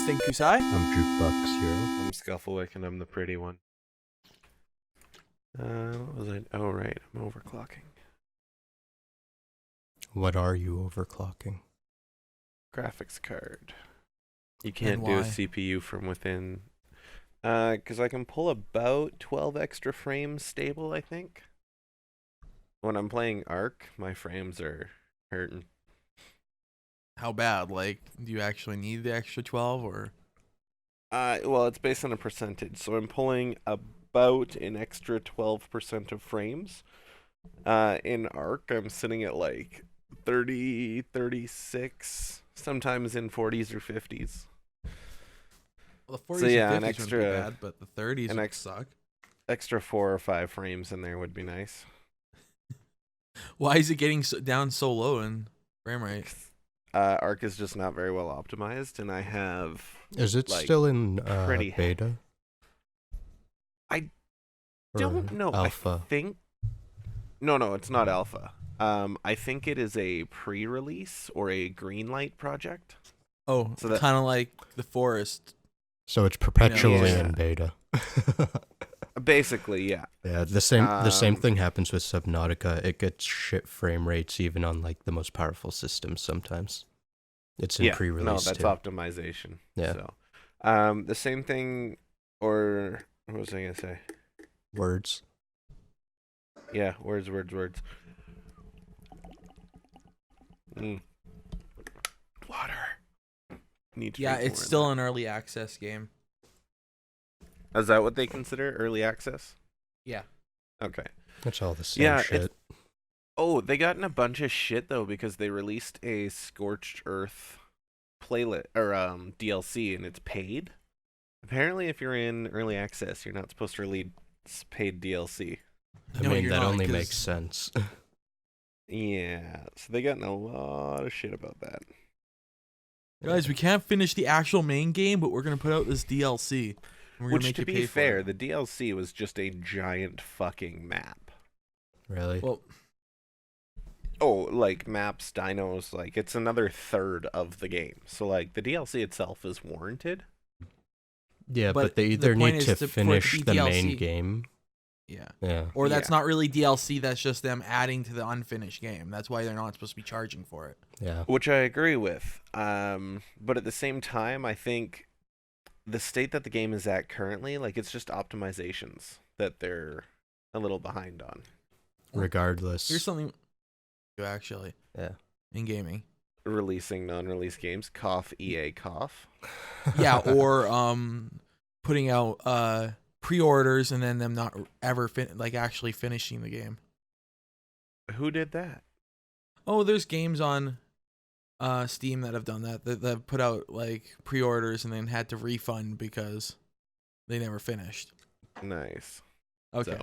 Think Kusai. I'm Jukebox Hero. I'm Skufflewick, and I'm the pretty one. What was I? Oh, right. I'm overclocking. What are you overclocking? Graphics card. You can't And do a why? CPU from within. Because I can pull about 12 extra frames stable, I think. When I'm playing Arc, my frames are hurting. How bad? Like, do you actually need the extra 12 or? Well, it's based on a percentage, so I'm pulling about an extra 12% of frames. In Arc, I'm sitting at like 30, 36, sometimes in 40s or 50s. Well, the 40s So, yeah, and an 50s wouldn't extra- be bad, but the 30s an would ex- suck. Extra 4 or 5 frames in there would be nice. Why is it getting down so low in frame rate? Arc is just not very well optimized, and I have... Is it Like, still in pretty- beta? I Or don't know. Alpha. I think... No, it's not alpha. I think it is a pre-release or a green light project. Oh, So that- kind of like the Forest. So it's perpetually Yeah. in beta. Basically, yeah. Yeah, the same Um, thing happens with Subnautica. It gets shit frame rates even on like the most powerful systems sometimes. It's in No, pre-release that's too. optimization. Yeah. So, the same thing, or what was I gonna say? Words. Yeah, words. Water. Need to Yeah, drink it's more still in an early access game. that. Is that what they consider early access? Yeah. Okay. That's all the same Yeah, shit. Oh, they got in a bunch of shit though because they released a Scorched Earth playlist or DLC, and it's paid. Apparently, if you're in early access, you're not supposed to release paid DLC. I No, mean, you're that not, only 'cause- makes sense. Yeah, so they got in a lot of shit about that. Guys, we can't finish the actual main game, but we're gonna put out this DLC. And we're gonna Which, make to you be pay fair, for it. the DLC was just a giant fucking map. Really? Well, Oh, like maps, dinos, like it's another third of the game. So like the DLC itself is warranted. Yeah, but but they the either point need is to for it to finish be the main DLC. game. yeah. Yeah. Or that's Yeah. not really DLC. That's just them adding to the unfinished game. That's why they're not supposed to be charging for it. Yeah. Which I agree with. But at the same time, I think the state that the game is at currently, like it's just optimizations that they're a little behind on. Regardless. Here's something. Actually, Yeah. in gaming. Releasing non-release games, cough EA cough. Yeah, or putting out pre-orders and then them not ever actually finishing the game. Who did that? Oh, there's games on Steam that have done that. That have put out like pre-orders and then had to refund because they never finished. Nice. Okay.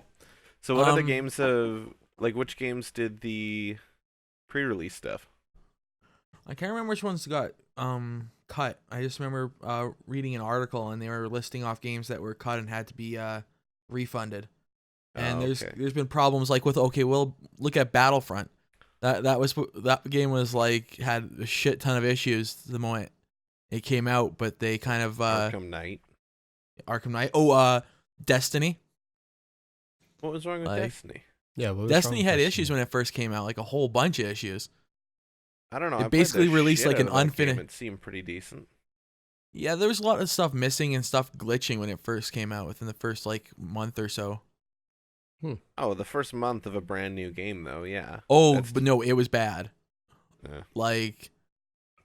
So what other Um, games have which games did the pre-release stuff? I can't remember which ones got cut. I just remember reading an article and they were listing off games that were cut and had to be refunded. And Oh, there's okay. been problems like with we'll look at Battlefront. That game was like had a shit ton of issues the moment it came out, but they kind of Arkham Knight. Arkham Knight. Oh, Destiny. What was wrong with like- Destiny? Yeah, what was Destiny wrong with had Destiny? issues when it first came out, like a whole bunch of issues. I don't know. It I played basically the released, shit like, out an of that game. unfinished- It seemed pretty decent. Yeah, there was a lot of stuff missing and stuff glitching when it first came out within the first like month or so. Oh, the first month of a brand new game, though. Yeah. Oh, That's- but no, it was bad. Yeah. Like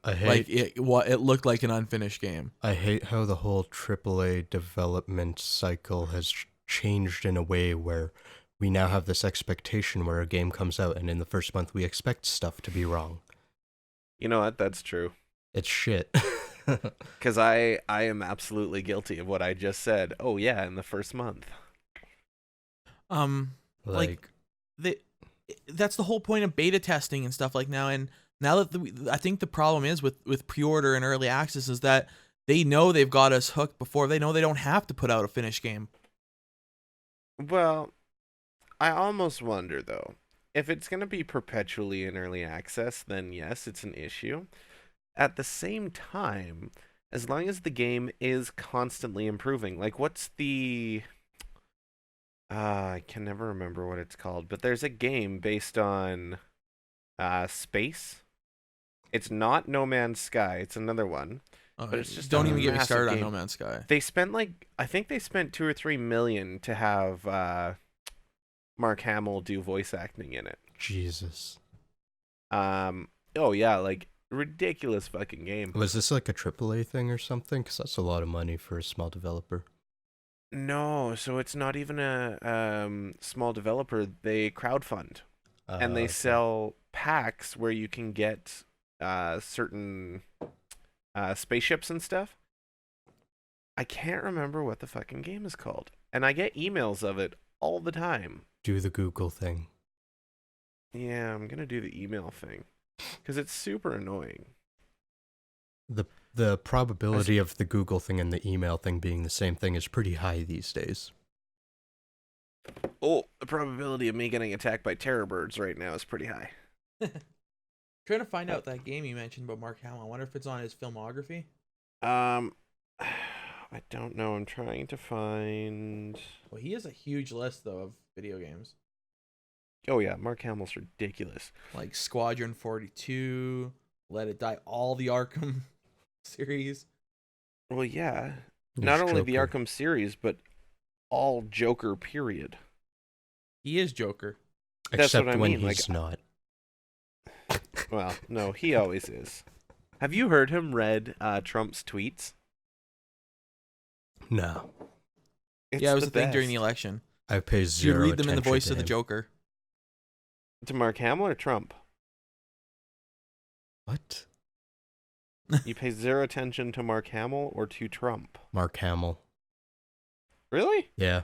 I hate it looked like an unfinished game. I hate how the whole AAA development cycle has changed in a way where we now have this expectation where a game comes out and in the first month we expect stuff to be wrong. You know what? That's true. It's shit. Because I am absolutely guilty of what I just said. Oh yeah, in the first month. like That's the whole point of beta testing and stuff like now. And now that I think the problem is with pre-order and early access is that they know they've got us hooked before. They know they don't have to put out a finished game. Well, I almost wonder though, if it's going to be perpetually in early access, then yes, it's an issue. At the same time, as long as the game is constantly improving. Like, what's the I can never remember what it's called, but there's a game based on space. It's not No Man's Sky. It's another one, but it's just Don't a even get me massive started on game. No Man's Sky. They spent I think they spent 2 or 3 million to have Mark Hamill do voice acting in it. Jesus. Oh yeah, like ridiculous fucking game. Was this like a AAA thing or something? Because that's a lot of money for a small developer. No, so it's not even a small developer. They crowdfund and they Okay. sell packs where you can get certain spaceships and stuff. I can't remember what the fucking game is called, and I get emails of it all the time. Do the Google thing. Yeah, I'm gonna do the email thing because it's super annoying. The probability of the Google thing and the email thing being the same thing is pretty high these days. Oh, the probability of me getting attacked by terror birds right now is pretty high. Trying to find out that game you mentioned about Mark Hamill. I wonder if it's on his filmography. I don't know. I'm trying to find. Well, he has a huge list though of video games, Oh yeah, Mark Hamill's ridiculous. like Squadron 42, Let It Die, all the Arkham series. Well, yeah, There's not only the Joker. Arkham series, but all Joker. Period. He is Joker. That's Except what I when mean, he's not. Well, no, he always is. Have you heard him read Trump's tweets? Yeah, No. it was the thing during the best. election. I pay You'd zero read them in the attention voice to of the him. Joker. To Mark Hamill or Trump? What? You pay zero attention to Mark Hamill or to Trump? Mark Hamill. Really? Yeah.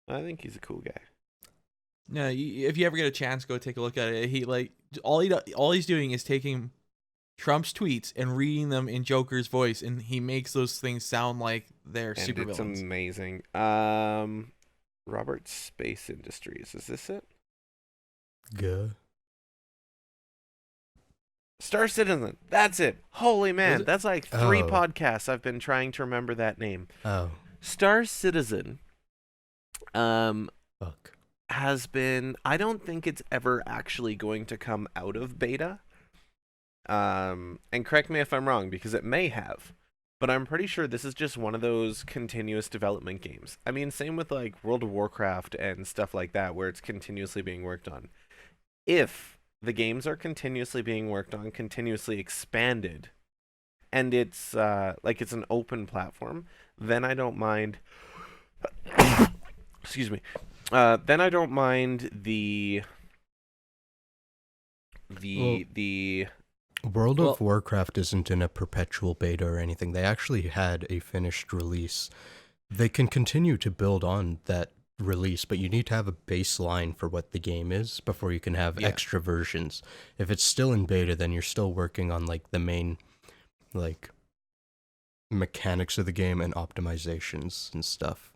I think he's a cool guy. No, if you ever get a chance, go take a look at it. He all he's doing is taking Trump's tweets and reading them in Joker's voice, and he makes those things sound like they're And super it's villains. amazing. Robert Space Industries. Is this it? Good. Star Citizen. That's it. Holy man, it? that's like 3 Oh. podcasts I've been trying to remember that name. Oh, Star Citizen fuck. has been, I don't think it's ever actually going to come out of beta. And correct me if I'm wrong, because it may have. But I'm pretty sure this is just one of those continuous development games. I mean, same with like World of Warcraft and stuff like that, where it's continuously being worked on. If the games are continuously being worked on, continuously expanded, and it's it's an open platform, then I don't mind. Excuse me. Then I don't mind the World Well- of Warcraft isn't in a perpetual beta or anything. They actually had a finished release. They can continue to build on that release, but you need to have a baseline for what the game is before you can have Yeah. extra versions. If it's still in beta, then you're still working on like the main like mechanics of the game and optimizations and stuff.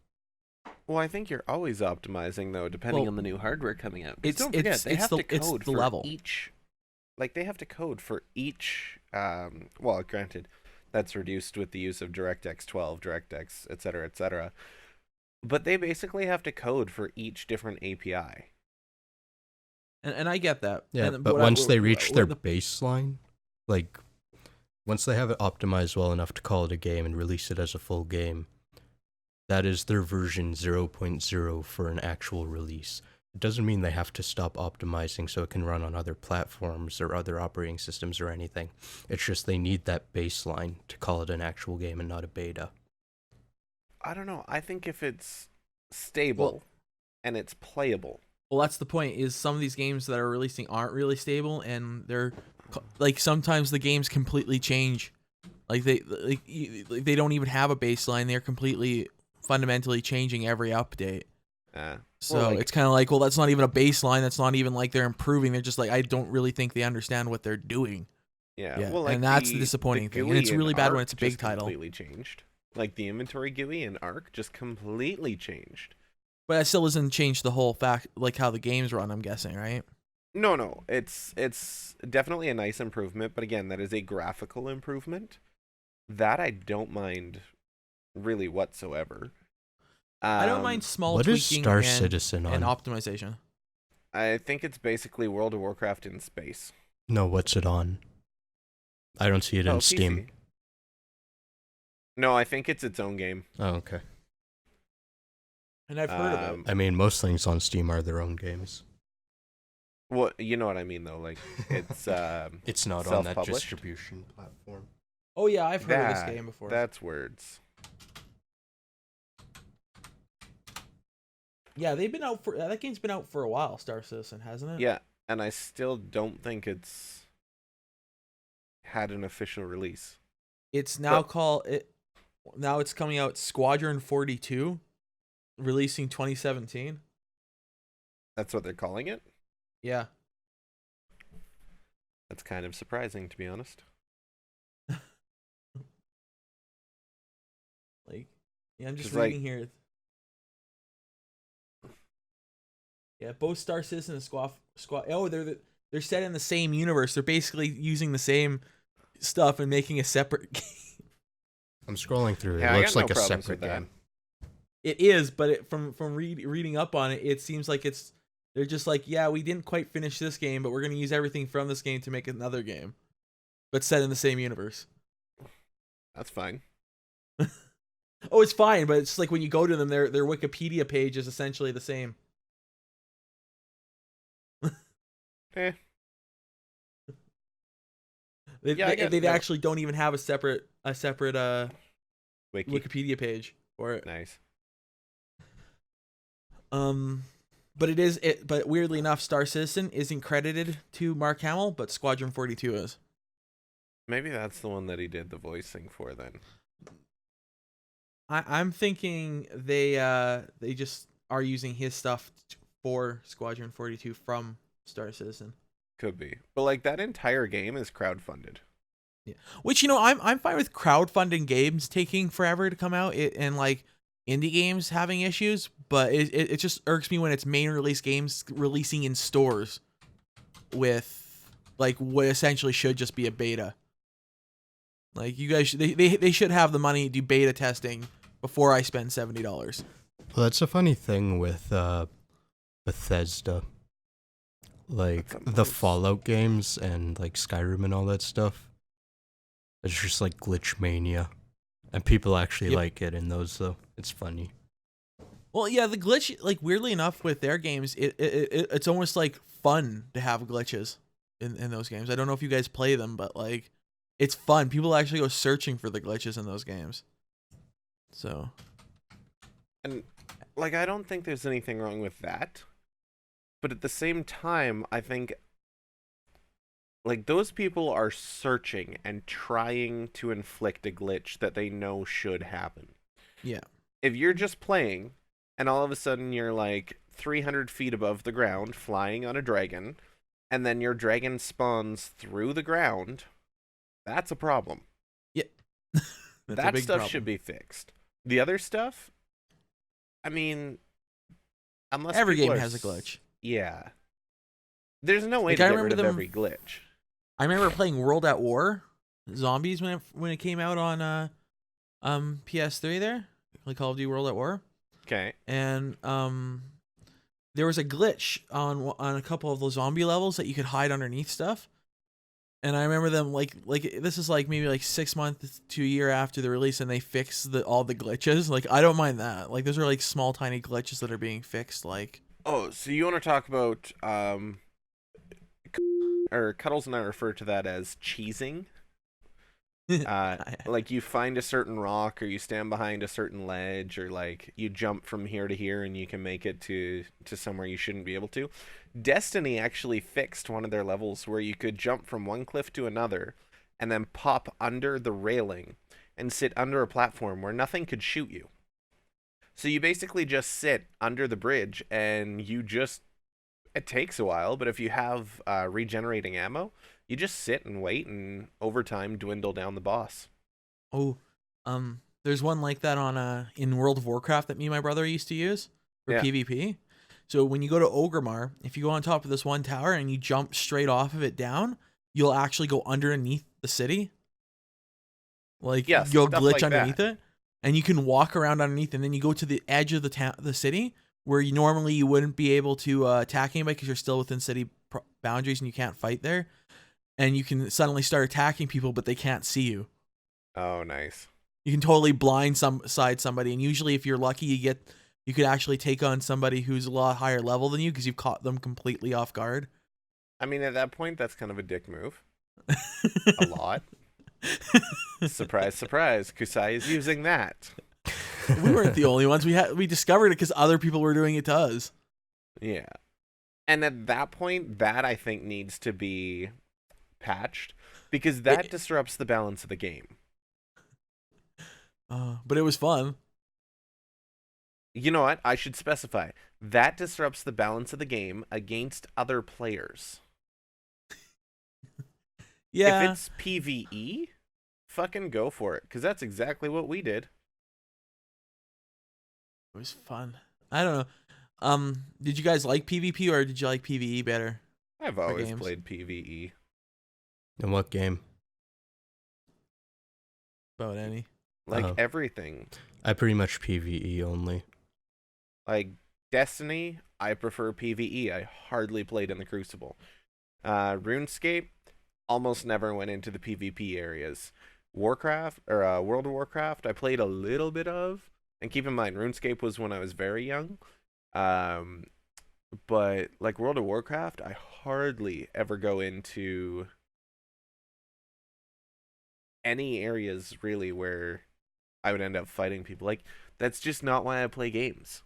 Well, I think you're always optimizing though, depending Well, on the new hardware coming out. 'Cause it's- don't forget, it's- they it's have the- to it's code the for level. each. Like they have to code for each. Well, granted, that's reduced with the use of DirectX 12, DirectX, etc., etc. But they basically have to code for each different API. And I get that. Yeah, And but what I- once they what- reach what their the- baseline, like once they have it optimized well enough to call it a game and release it as a full game, that is their version 0.0 for an actual release. It doesn't mean they have to stop optimizing so it can run on other platforms or other operating systems or anything. It's just they need that baseline to call it an actual game and not a beta. I don't know. I think if it's stable and it's playable. Well, that's the point. Is some of these games that are releasing aren't really stable, and they're like sometimes the games completely change. Like they don't even have a baseline. They're completely fundamentally changing every update. So Well, like- it's kind of like, well, that's not even a baseline. That's not even like they're improving. They're just like, I don't really think they understand what they're doing. Yeah, Yeah, well, like and that's the disappointing thing, and GUI it's in really bad when Arc it's a big just title. Completely changed. Like the inventory GUI in Arc just completely changed. But that still doesn't change the whole fact, like how the games run. I'm guessing, right? No, it's definitely a nice improvement, but again, that is a graphical improvement. That I don't mind really whatsoever. I don't mind small What is tweaking Star and Citizen on? optimization. I think it's basically World of Warcraft in space. No, what's it on? I don't see it in Steam. PC. No, I think it's its own game. Oh, okay. And I've heard of it. I mean, most things on Steam are their own games. Well, you know what I mean, though. Like, it's It's not on that self-published. distribution platform. Oh yeah, I've heard of this That- game before. That's words. Yeah, they've been out for that game's been out for a while, Star Citizen, hasn't it? Yeah, and I still don't think it's had an official release. It's now But- called it. Now it's coming out Squadron 42, releasing 2017. That's what they're calling it? Yeah. That's kind of surprising, to be honest. Like, yeah, I'm just 'Cause, like- reading here. Yeah, both Star Citizen and Squad. Oh, they're set in the same universe. They're basically using the same stuff and making a separate game. I'm scrolling through it. Yeah, It I looks got like no a problems separate with that. game. It is, but from reading up on it, it seems like they're just like, yeah, we didn't quite finish this game, but we're gonna use everything from this game to make another game, but set in the same universe. That's fine. Oh, it's fine, but it's like when you go to them, their Wikipedia page is essentially the same. Eh. They, Yeah, I they, get- they no. actually don't even have a separate Wiki. Wikipedia page for it. Nice. But weirdly enough, Star Citizen isn't credited to Mark Hamill, but Squadron 42 is. Maybe that's the one that he did the voicing for then. I'm thinking they just are using his stuff for Squadron 42 from Star Citizen. Could be. But like that entire game is crowdfunded. Yeah. Which, you know, I'm fine with crowdfunding games taking forever to come out and like indie games having issues, but it just irks me when it's main release games releasing in stores with like what essentially should just be a beta. Like you guys, they should have the money to do beta testing before I spend $70. Well, that's a funny thing with Bethesda. Like That's the something. Fallout games and like Skyrim and all that stuff. It's just like glitch mania. And people actually Yep. like it in those though. It's funny. Well, yeah, the glitch, like weirdly enough with their games, it's almost like fun to have glitches in those games. I don't know if you guys play them, but like it's fun. People actually go searching for the glitches in those games. So, And like I don't think there's anything wrong with that. But at the same time, I think like those people are searching and trying to inflict a glitch that they know should happen. yeah. If you're just playing and all of a sudden you're like 300 feet above the ground flying on a dragon and then your dragon spawns through the ground, that's a problem. That's a That big stuff problem. should be fixed. The other stuff, I mean, unless Every people game are has a glitch. Yeah. There's no way Like, to I get remember rid of them- every glitch. I remember playing World at War Zombies when it came out on PS3 there, like Call of Duty World at War. Okay. And there was a glitch on a couple of those zombie levels that you could hide underneath stuff. And I remember them like this is like maybe like 6 months to a year after the release, and they fixed all the glitches. Like I don't mind that. Like those are like small tiny glitches that are being fixed. Like Oh, so you want to talk about or Cuddles and I refer to that as cheesing. Like you find a certain rock or you stand behind a certain ledge or like you jump from here to here and you can make it to somewhere you shouldn't be able to. Destiny actually fixed one of their levels where you could jump from one cliff to another and then pop under the railing and sit under a platform where nothing could shoot you. So you basically just sit under the bridge and it takes a while, but if you have regenerating ammo, you just sit and wait and over time dwindle down the boss. oh, there's one like that on in World of Warcraft that me and my brother used to use for Yeah. PvP. So when you go to Ogremar, if you go on top of this one tower and you jump straight off of it down, you'll actually go underneath the city. Like Yes, you'll stuff glitch like underneath that. it, and you can walk around underneath, and then you go to the edge of the city where you normally you wouldn't be able to attack anybody because you're still within city boundaries and you can't fight there, and you can suddenly start attacking people, but they can't see you. Oh, nice. You can totally blindside somebody, and usually if you're lucky, you could actually take on somebody who's a lot higher level than you because you've caught them completely off guard. I mean, at that point, that's kind of a dick move. A lot. Surprise, surprise. Kusai is using that. We weren't the only ones. We discovered it because other people were doing it to us. Yeah. And at that point, that I think needs to be patched because that disrupts the balance of the game. But it was fun. You know what? I should specify. That disrupts the balance of the game against other players. Yeah. If it's PvE, fucking go for it, because that's exactly what we did. It was fun. I don't know. Did you guys like PvP or did you like PvE better? I've always played PvE. In what game? About any. Like everything. I pretty much PvE only. Like Destiny, I prefer PvE. I hardly played in the Crucible. RuneScape, almost never went into the PvP areas. Warcraft or World of Warcraft, I played a little bit of. And keep in mind, RuneScape was when I was very young. But like World of Warcraft, I hardly ever go into any areas really where I would end up fighting people. Like that's just not why I play games.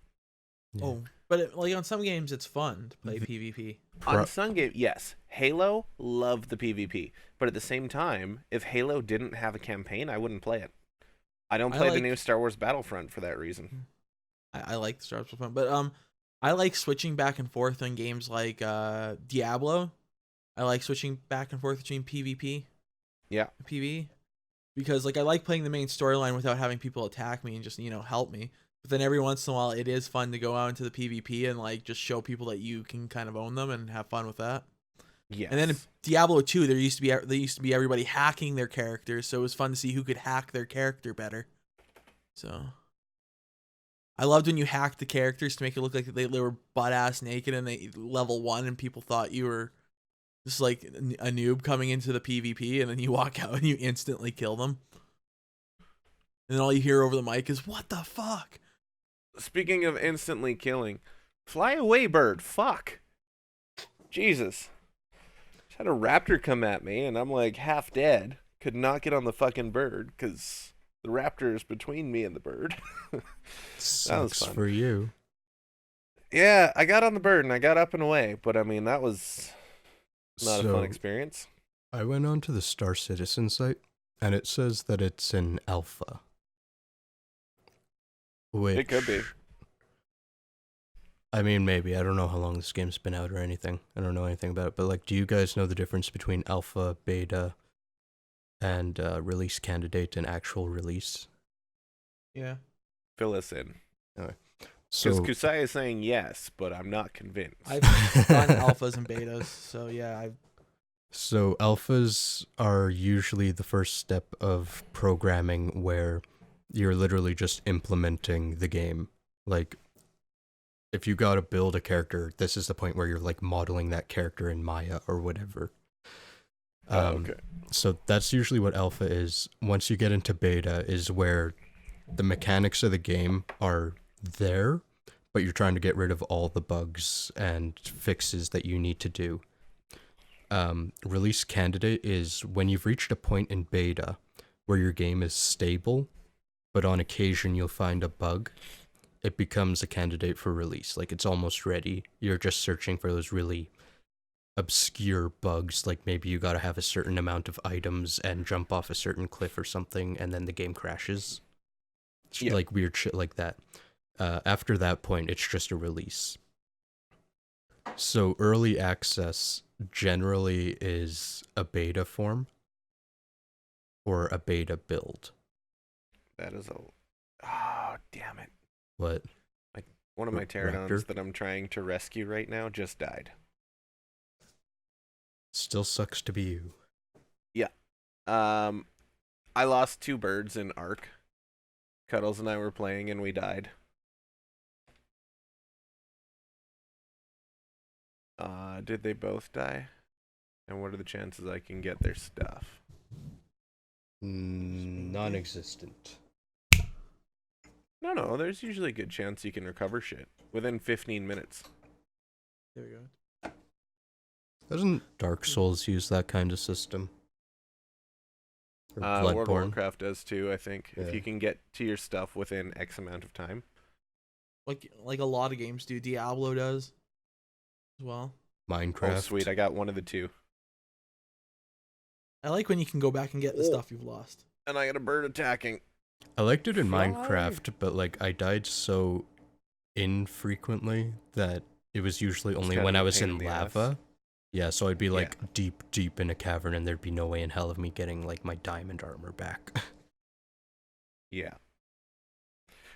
Yeah. Oh, but like on some games, it's fun to play PvP. On some games, yes. Halo, love the PvP. But at the same time, if Halo didn't have a campaign, I wouldn't play it. I don't play the new Star Wars Battlefront for that reason. I like the Star Wars Battlefront, but I like switching back and forth in games like Diablo. I like switching back and forth between PvP, Yeah, and PvE, because like I like playing the main storyline without having people attack me and just help me. But then every once in a while, it is fun to go out into the PvP and like just show people that you can kind of own them and have fun with that. yes. And then in Diablo 2, there used to be everybody hacking their characters, so it was fun to see who could hack their character better. So I loved when you hacked the characters to make it look like they were butt ass naked and they level 1 and people thought you were just like a noob coming into the PvP, and then you walk out and you instantly kill them. And then all you hear over the mic is, "What the fuck?" Speaking of instantly killing, fly away, bird. Fuck. Jesus. Just had a raptor come at me, and I'm like half dead. Could not get on the fucking bird because the raptor is between me and the bird. Sucks for you. Yeah, I got on the bird and I got up and away, but I mean that was not a fun experience. I went onto the Star Citizen site, and it says that it's in alpha. Which, It could be. I mean, maybe. I don't know how long this game's been out or anything. I don't know anything about it. But, like, do you guys know the difference between alpha, beta, and release candidate and actual release? Yeah. Fill us in. Okay. Because So, Kusai is saying yes, but I'm not convinced. I've done alphas and betas, so yeah, So alphas are usually the first step of programming where you're literally just implementing the game. Like, if you gotta build a character, this is the point where you're like modeling that character in Maya or whatever. Okay. So that's usually what alpha is. Once you get into beta is where the mechanics of the game are there, but you're trying to get rid of all the bugs and fixes that you need to do. Release candidate is when you've reached a point in beta where your game is stable, but on occasion you'll find a bug. It becomes a candidate for release. Like, it's almost ready. You're just searching for those really obscure bugs, like maybe you gotta have a certain amount of items and jump off a certain cliff or something, and then the game crashes. Yeah. Like weird shit like that. After that point, it's just a release. So early access generally is a beta form or a beta build. That is a... Oh, damn it. What? One of my pterodons Raptor? that I'm trying to rescue right now just died. Still sucks to be you. Yeah. I lost 2 birds in Ark. Cuddles and I were playing and we died. Did they both die? And what are the chances I can get their stuff? Non-existent. No, there's usually a good chance you can recover shit within 15 minutes. There we go. Doesn't Dark Souls use that kind of system? Or World of Bloodborne? Warcraft does too, I think. Yeah. If you can get to your stuff within X amount of time. Like a lot of games do. Diablo does as well. Minecraft. Oh, sweet. I got one of the 2. I like when you can go back and get the stuff you've lost. And I got a bird attacking. I liked it in Fly. Minecraft, but like I died so infrequently that it was usually only kind when of I a was pain in in the lava. ass. Yeah, so I'd be like deep in a cavern and there'd be no way in hell of me getting like my diamond armor back. Yeah.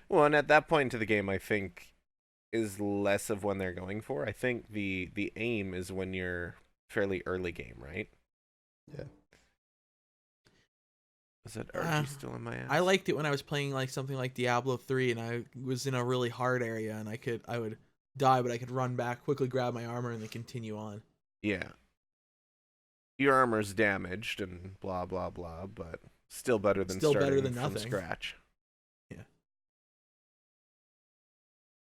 Well, and at that point into the game, I think is less of when they're going for. I think the aim is when you're fairly early game, right? Yeah. Is that RG still in my ass? I liked it when I was playing like something like Diablo 3 and I was in a really hard area and I would die, but I could run back, quickly grab my armor, and then continue on. Yeah. Your armor's damaged and blah blah blah, but still better than starting from nothing. scratch. Yeah.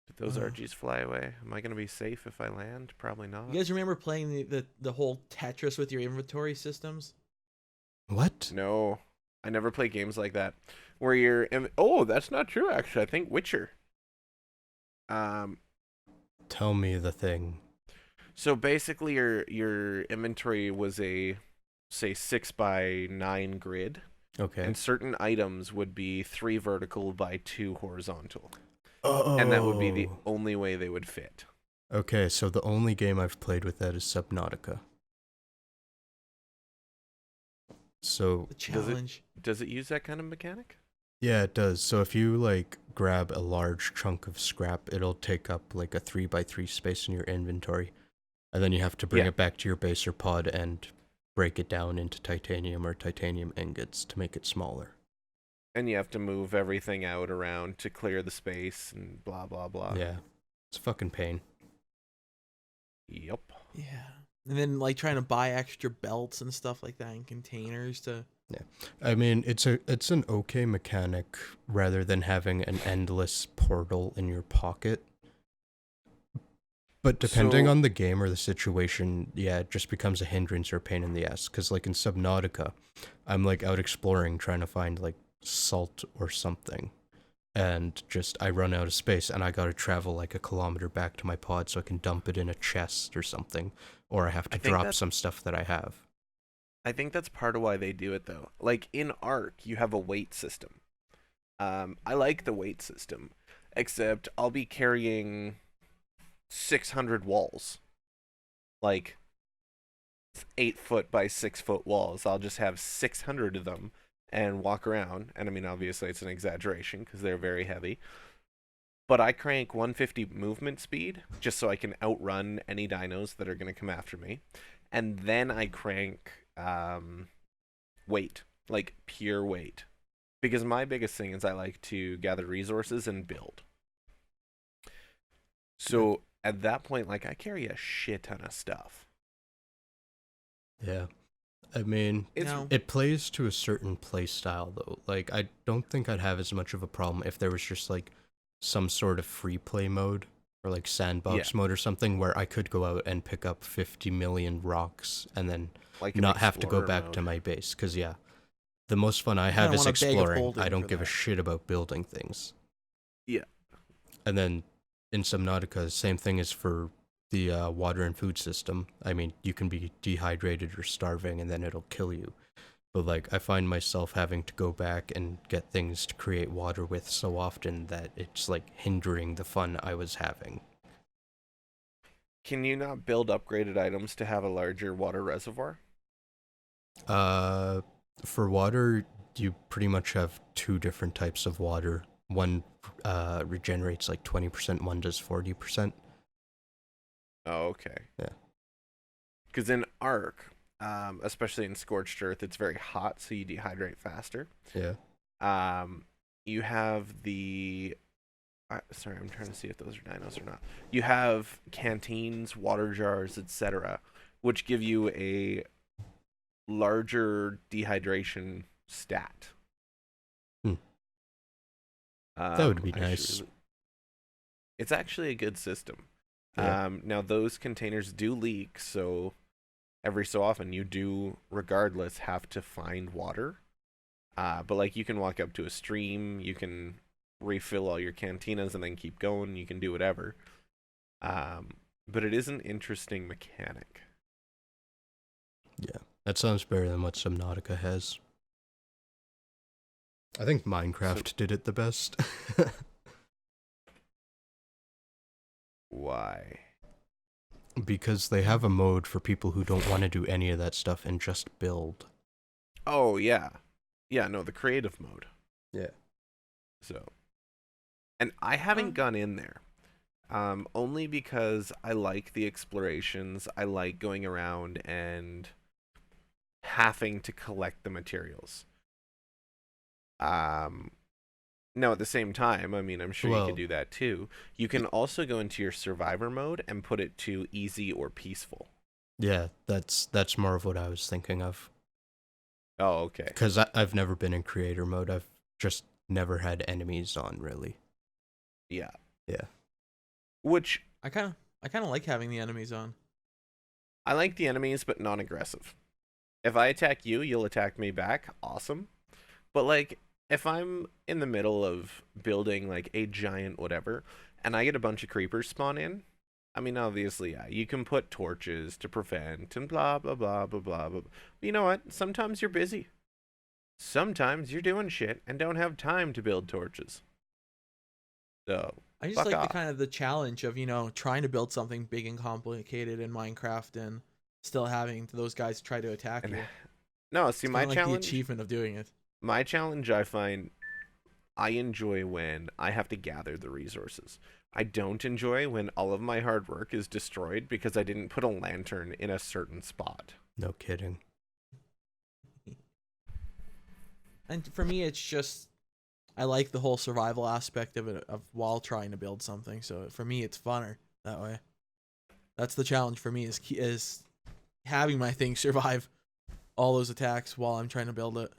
Did those RGs fly away? Am I gonna be safe if I land? Probably not. You guys remember playing the whole Tetris with your inventory systems? What? No, I never play games like that. Where you're oh, that's not true actually. I think Witcher. Tell me the thing. So basically, your inventory was a, say, 6x9 grid, Okay. and certain items would be 3 vertical by 2 horizontal, Oh. and that would be the only way they would fit. Okay, so the only game I've played with that is Subnautica. So The challenge. Does it use that kind of mechanic? yeah, it does. So if you like grab a large chunk of scrap, it'll take up like a 3x3 space in your inventory. And then you have to bring it back to your base or pod and break it down into titanium or titanium ingots to make it smaller. And you have to move everything out around to clear the space and blah, blah, blah. Yeah. It's a fucking pain. Yep. Yeah. And then like trying to buy extra belts and stuff like that in containers to. Yeah. I mean, it's an okay mechanic rather than having an endless portal in your pocket. But depending on the game or the situation, yeah, it just becomes a hindrance or a pain in the ass. Because, like, in Subnautica, I'm, like, out exploring trying to find, like, salt or something. And just, I run out of space, and I gotta travel, like, a kilometer back to my pod so I can dump it in a chest or something. Or I have to drop some stuff that I have. I think that's part of why they do it, though. Like, in Ark, you have a weight system. I like the weight system. Except, I'll be carrying 600 walls, like 8 foot by 6 foot walls. I'll just have 600 of them and walk around. And I mean, obviously, it's an exaggeration because they're very heavy. But I crank 150 movement speed just so I can outrun any dinos that are going to come after me. And then I crank weight, like pure weight. Because my biggest thing is I like to gather resources and build. So at that point, like, I carry a shit ton of stuff. Yeah. I mean, it plays to a certain play style, though. Like, I don't think I'd have as much of a problem if there was just, like, some sort of free play mode or, like, sandbox mode or something where I could go out and pick up 50 million rocks and then like not have to go back to my base. Because, yeah, the most fun I have is exploring. I don't give a shit about building things. Yeah. And then in Subnautica, same thing is for the water and food system. I mean, you can be dehydrated or starving and then it'll kill you. But like, I find myself having to go back and get things to create water with so often that it's like hindering the fun I was having. Can you not build upgraded items to have a larger water reservoir? For water, you pretty much have 2 different types of water. One regenerates like 20%, one does 40%. Oh, okay. Yeah. Because in Ark, especially in scorched earth, it's very hot, so you dehydrate faster. Yeah. You have the sorry, I'm trying to see if those are dinos or not. You have canteens, water jars, etc., which give you a larger dehydration stat. That would be nice. It's actually a good system. Yeah. Now those containers do leak, so every so often you do, regardless, have to find water. But like you can walk up to a stream, you can refill all your cantinas and then keep going. You can do whatever. But it is an interesting mechanic. Yeah, that sounds better than what Subnautica has. I think Minecraft did it the best. Why? Because they have a mode for people who don't want to do any of that stuff and just build. Oh, yeah. Yeah, no, the creative mode. Yeah. So, and I haven't gone in there. Only because I like the explorations. I like going around and having to collect the materials. Now at the same time, I mean, I'm sure you could do that too. You can also go into your survivor mode and put it to easy or peaceful. Yeah, that's more of what I was thinking of. Oh, okay. Because I've never been in creator mode. I've just never had enemies on, really. Yeah. Yeah. Which I kind of like having the enemies on. I like the enemies, but non-aggressive. If I attack you, you'll attack me back. Awesome. But like, if I'm in the middle of building like a giant whatever, and I get a bunch of creepers spawn in, I mean, obviously, yeah, you can put torches to prevent and blah, blah, blah, blah, blah, blah. But you know what? Sometimes you're busy. Sometimes you're doing shit and don't have time to build torches. So, I just fuck like off. the kind of the challenge of, trying to build something big and complicated in Minecraft and still having those guys try to attack you. No, see, It's my kinda like challenge... the achievement of doing it. My challenge, I find, I enjoy when I have to gather the resources. I don't enjoy when all of my hard work is destroyed because I didn't put a lantern in a certain spot. No kidding. And for me, it's just, I like the whole survival aspect of it, while trying to build something. So for me, it's funner that way. That's the challenge for me, is having my thing survive all those attacks while I'm trying to build it.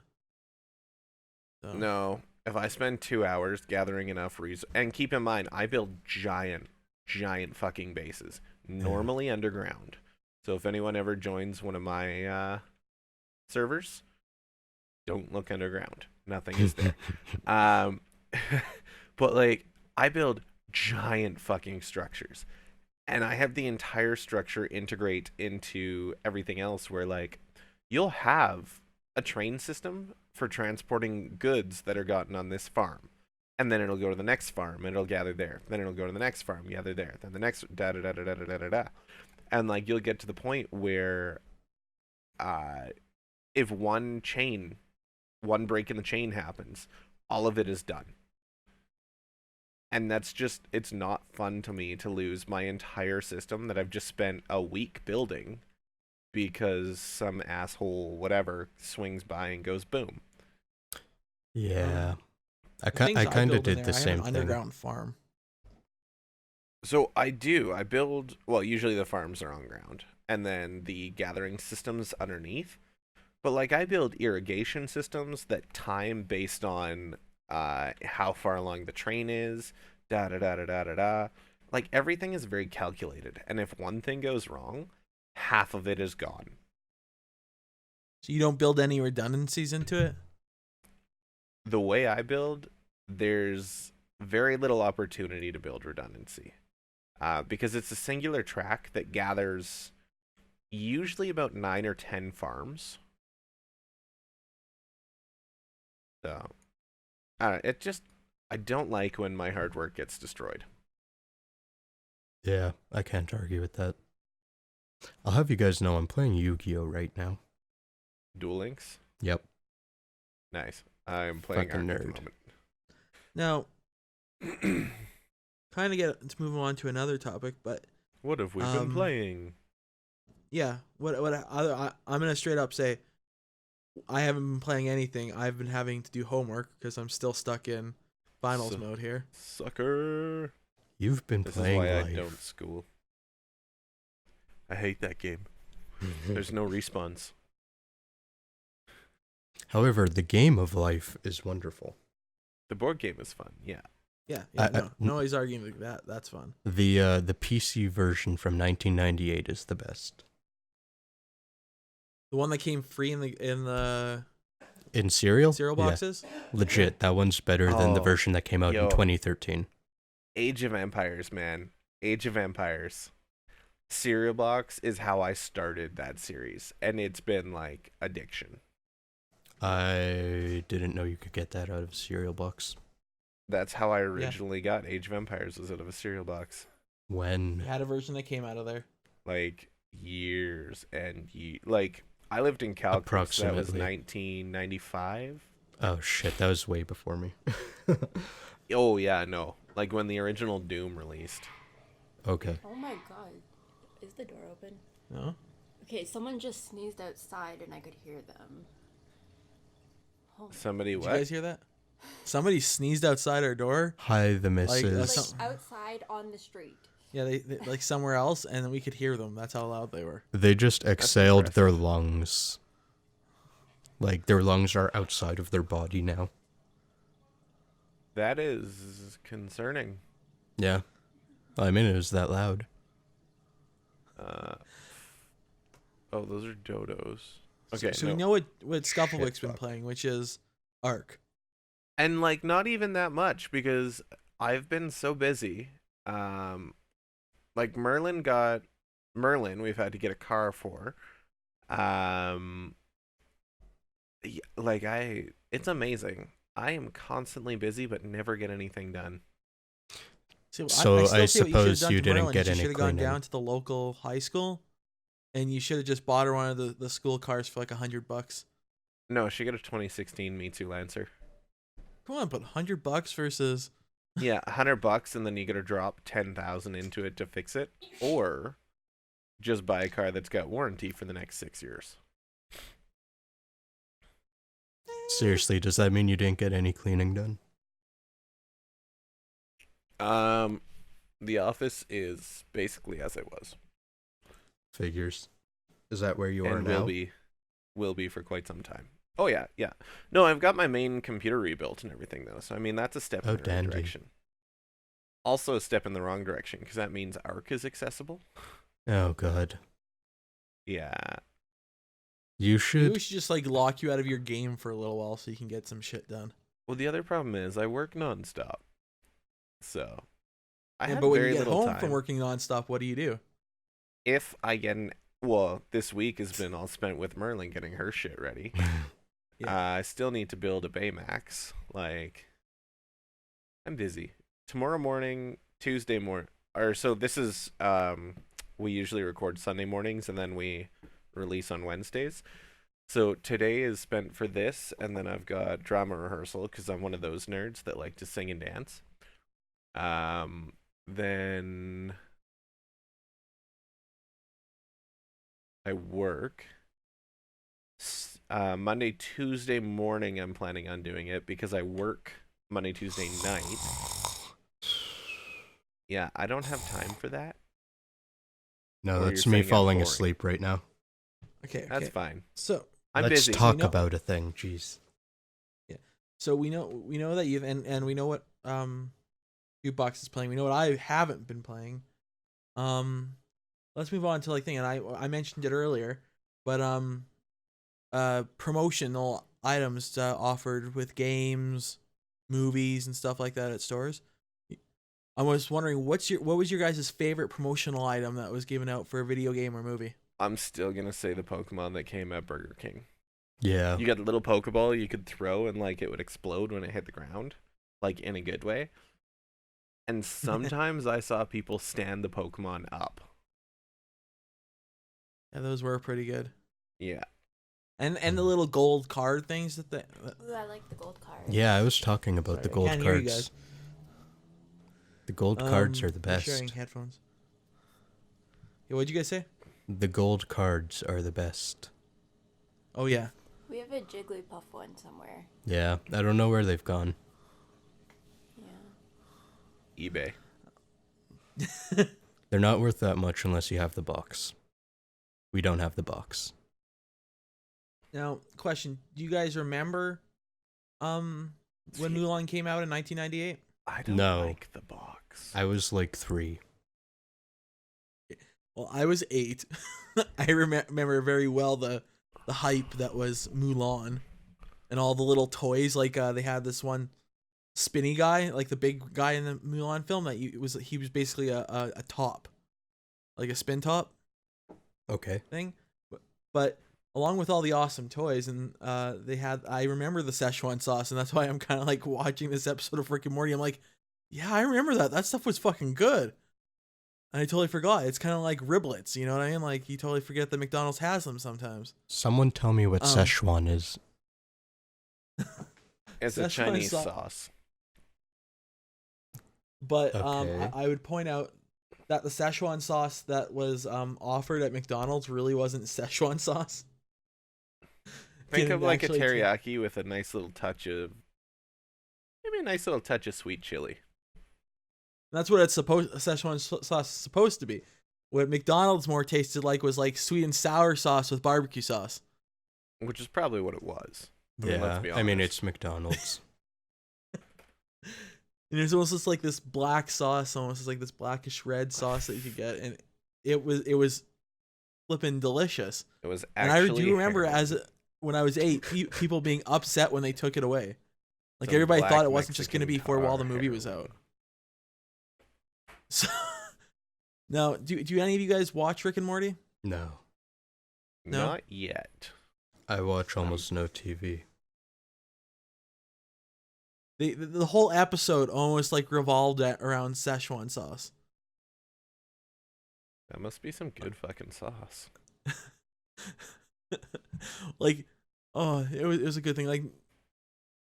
So. No, if I spend 2 hours gathering enough resources, and keep in mind, I build giant fucking bases, normally underground. So if anyone ever joins one of my servers, don't look underground. Nothing is there. But like, I build giant fucking structures, and I have the entire structure integrate into everything else where like, you'll have a train system for transporting goods that are gotten on this farm. And then it'll go to the next farm and it'll gather there. Then it'll go to the next farm, gather there. Then the next da da da da da da da da. And like, you'll get to the point where if one break in the chain happens, all of it is done. And that's just, it's not fun to me to lose my entire system that I've just spent a week building because some asshole whatever swings by and goes boom. Yeah. I kind of did the same thing. Underground farm. So I build, well, usually the farms are on ground and then the gathering systems underneath. But like, I build irrigation systems that time based on how far along the train is, da da da da da da da. Like, everything is very calculated, and if one thing goes wrong, half of it is gone. So you don't build any redundancies into it? The way I build, there's very little opportunity to build redundancy. Because it's a singular track that gathers usually about 9 or 10 farms. So, I don't like when my hard work gets destroyed. Yeah, I can't argue with that. I'll have you guys know I'm playing Yu-Gi-Oh! Right now. Duel Links? Yep. Nice. I'm playing Fucking Ark at the nerd. Now, kind of let's move on to another topic, but what have we been playing? Yeah. I'm gonna straight up say, I haven't been playing anything. I've been having to do homework because I'm still stuck in finals mode here. Sucker. You've been This playing is why life. I don't school. I hate that game. There's no respawns. However, the game of life is wonderful. The board game is fun. Yeah. Yeah. I- Nobody's arguing with that. That's fun. The PC version from 1998 is the best. The one that came free in the In cereal? cereal boxes. Yeah, legit. That one's better than the Oh, version that came out in yo. 2013. Age of Empires, man. Age of Empires. Cereal box is how I started that series, and it's been like addiction. I didn't know you could get that out of a cereal box. That's how I originally got Age of Empires, was out of a cereal box. When? We had a version that came out of there. Like years and like I lived in Calgary, so that was Approximately. 1995. Oh shit, that was way before me. Oh yeah, no. Like when the original Doom released. Okay. Oh my god. Is the door open? No. Okay, someone just sneezed outside and I could hear them. Oh, Somebody Did what? you guys hear that? Somebody sneezed outside our door. Hi, the missus. some- like outside on the street. Yeah, they like somewhere else, and we could hear them. That's how loud they were. They just exhaled their impressive. lungs. Like, their lungs are outside of their body now. That is concerning. Yeah. I mean, it was that loud. Oh, those are dodos. Okay, So no. we know what Skufflewick's Shit, been fuck. playing, which is Ark. And like not even that much because I've been so busy. Like Merlin, we've had to get a car for. It's amazing. I am constantly busy but never get anything done. See, So still I see what suppose should've done you to didn't Merlin get is any You should have gone cleaning. down to the local high school, and you should have just bought her one of the school cars for like $100. No, she got a 2016 Mitsu Lancer. Come on, but $100 versus Yeah, $100, and then you gotta drop 10,000 into it to fix it, or just buy a car that's got warranty for the next 6 years. Seriously, does that mean you didn't get any cleaning done? The office is basically as it was, Figures. Is that where you are and now? will be for quite some time. Oh yeah, yeah. No, I've got my main computer rebuilt and everything though, so I mean that's a step Oh, in the right dandy. direction. Also a step in the wrong direction because that means Arc is accessible. Oh, God. Yeah. You maybe should... we should just like lock you out of your game for a little while so you can get some shit done. Well, the other problem is I work nonstop, so I Yeah, have but when very you get little home time. from working nonstop, what do? If I get this week has been all spent with Merlin getting her shit ready. Yeah. I still need to build a Baymax. Like, I'm busy. Tomorrow morning, Tuesday morning, or so this is, we usually record Sunday mornings and then we release on Wednesdays. So today is spent for this, and then I've got drama rehearsal because I'm one of those nerds that like to sing and dance. Then I work. Monday, Tuesday morning, I'm planning on doing it because I work Monday, Tuesday night. Yeah, I don't have time for that. No, Or that's you're me saying I'm falling boring. asleep right now. Okay. That's fine. So I'm Let's busy. talk We know- about a thing. Jeez. we know that you've and we know what Jukebox is playing. We know what I haven't been playing. Let's move on to like thing, and I mentioned it earlier, but promotional items offered with games, movies, and stuff like that at stores. I was wondering what was your guys' favorite promotional item that was given out for a video game or movie? I'm still gonna say the Pokemon that came at Burger King. Yeah. You got a little Pokeball you could throw and like it would explode when it hit the ground, like in a good way. And sometimes I saw people stand the Pokemon up. Yeah, those were pretty good. Yeah. And the little gold card things that Ooh, I like the gold card. Yeah, I was talking about the Sorry, I gold can't hear you cards. guys. The gold cards are the we're best. sharing headphones. Yeah, what'd you guys say? The gold cards are the best. Oh yeah. We have a Jigglypuff one somewhere. Yeah, I don't know where they've gone. Yeah. eBay. They're not worth that much unless you have the box. We don't have the box. Now, question: do you guys remember, when Mulan came out in 1998? I don't No. like the box. I was like 3. Well, I was 8. I remember very well the hype that was Mulan, and all the little toys. Like they had this one spinny guy, like the big guy in the Mulan film. That he was basically a top, like a spin top Okay. thing. But along with all the awesome toys, and they had, I remember the Szechuan sauce, and that's why I'm kind of like watching this episode of Rick and Morty. I'm like, yeah, I remember that. That stuff was fucking good. And I totally forgot. It's kind of like riblets, you know what I mean? Like, you totally forget that McDonald's has them sometimes. Someone tell me what Szechuan is. It's a Szechuan Chinese sauce. sauce. But Okay. I would point out that the Szechuan sauce that was offered at McDonald's really wasn't Szechuan sauce. Think Didn't of like a actually teriyaki with a nice little touch of, maybe a nice little touch of sweet chili. That's what Szechuan sauce is supposed to be. What McDonald's more tasted like was like sweet and sour sauce with barbecue sauce. Which is probably what it was. I mean, Yeah, let's be I mean, honest. it's McDonald's. And there's almost just like this black sauce, almost like this blackish red sauce that you could get, and it was flipping delicious. It was And I actually do remember herring. when I was 8, people being upset when they took it away. Like Some everybody black thought it wasn't just going to Mexican be for while the tar movie was heroin. out. So now, do any of you guys watch Rick and Morty? No. No? Not yet. I watch almost no TV. The whole episode almost like revolved around Szechuan sauce. That must be some good fucking sauce. Like, oh, it was a good thing. Like,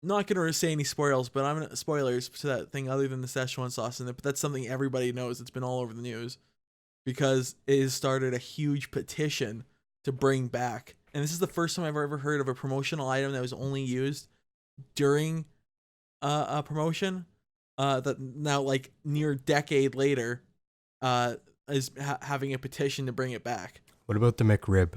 not gonna say any spoilers, but I'm gonna spoilers to that thing other than the Szechuan sauce in it. But that's something everybody knows. It's been all over the news because it has started a huge petition to bring back. And this is the first time I've ever heard of a promotional item that was only used during a promotion. That now, like near decade later, is having a petition to bring it back. What about the McRib?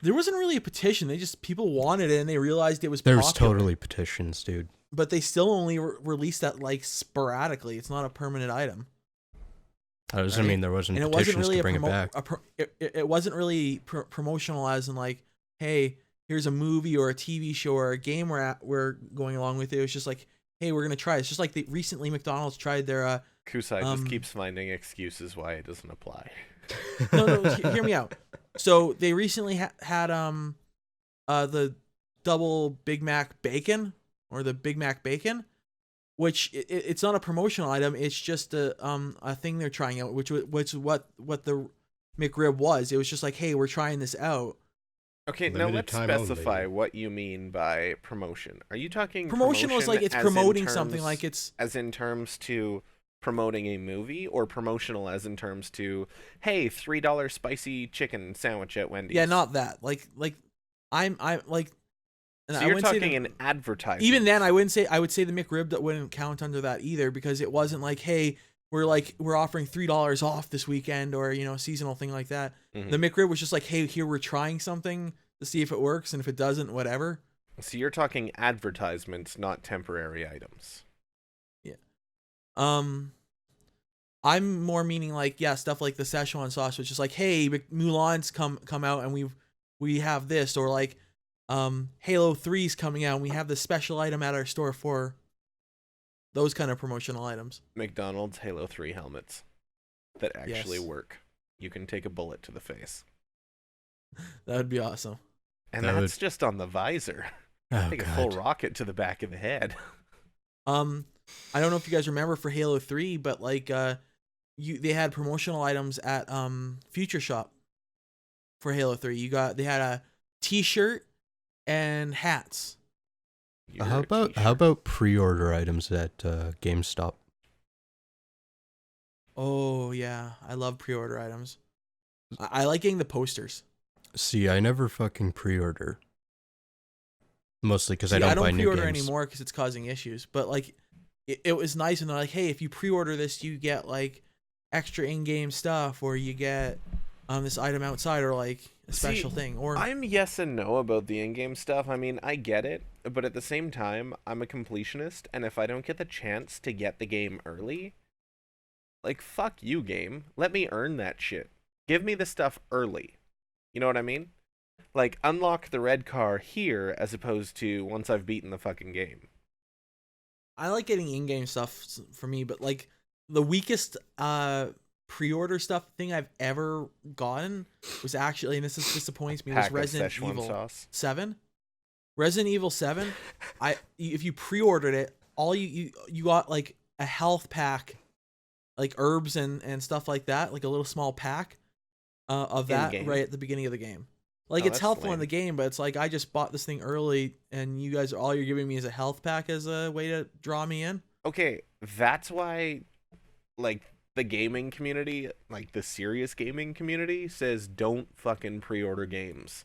There wasn't really a petition. They just, people wanted it and they realized it was There's popular. totally petitions, dude. But they still only released that like sporadically. It's not a permanent item. That doesn't Right. mean there wasn't And it wasn't petitions really to bring it back. it wasn't really promotional as in like, hey, here's a movie or a TV show or a game we're going along with. It was just like, hey, we're gonna try. It's just like recently McDonald's tried their Kusai just keeps finding excuses why it doesn't apply. no, hear me out. So they recently had the double Big Mac bacon or the Big Mac bacon, which it's not a promotional item. It's just a thing they're trying out, which what the McRib was. It was just like, hey, we're trying this out. Okay, now Limited let's time only. specify what you mean by promotion. Are you talking Promotional is like it's as in promoting something, terms- like it's as in terms to promoting a movie, or promotional as in terms to, hey, $3 spicy chicken sandwich at Wendy's? yeah, not that. Like I'm like. And So I you're wouldn't say talking that- an advertisement. even then I would say the McRib that wouldn't count under that either, because it wasn't like, hey, we're offering $3 off this weekend or a seasonal thing like that. Mhm. The McRib was just like, hey, here we're trying something to see if it works, and if it doesn't, whatever. So you're talking advertisements, not temporary items. I'm more meaning like, yeah, stuff like the Szechuan sauce, which is like, hey, Mulan's come out and we have this, or like Halo 3's coming out and we have this special item at our store for those kind of promotional items. McDonald's Halo 3 helmets that actually Yes. work. You can take a bullet to the face. That would be awesome. And That that's just on the visor. Oh, Take a full God. rocket to the back of the head. I don't know if you guys remember for Halo 3, but like they had promotional items at Future Shop for Halo 3. They had a t-shirt and hats. You're How a about t-shirt. pre-order items at GameStop? Oh yeah, I love pre-order items. I like getting the posters. See, I never fucking pre-order. Mostly because I See, don't I buy don't new pre-order games. anymore because it's causing issues. But like, it was nice, and they're like, hey, if you pre-order this, you get like extra in-game stuff, or you get this item outside, or like a special thing. Or I'm yes and no about the in-game stuff. I mean, I get it, but at the same time, I'm a completionist, and if I don't get the chance to get the game early, like, fuck you, game. Let me earn that shit. Give me the stuff early. You know what I mean? Like, unlock the red car here as opposed to once I've beaten the fucking game. I like getting in-game stuff for me, but like the weakest pre-order stuff thing I've ever gotten was actually, and this disappoints me, was Pack of Resident Szechuan Evil sauce. 7. Resident Evil 7, if you pre-ordered it, all you got like a health pack, like herbs and stuff like that, like a little small pack of that In-game? right at the beginning of the game. Like, Oh, it's that's helpful in lame. the game, but it's like I just bought this thing early, and you guys, all you're giving me is a health pack as a way to draw me in. Okay, that's why, like, the gaming community, like the serious gaming community, says don't fucking pre-order games.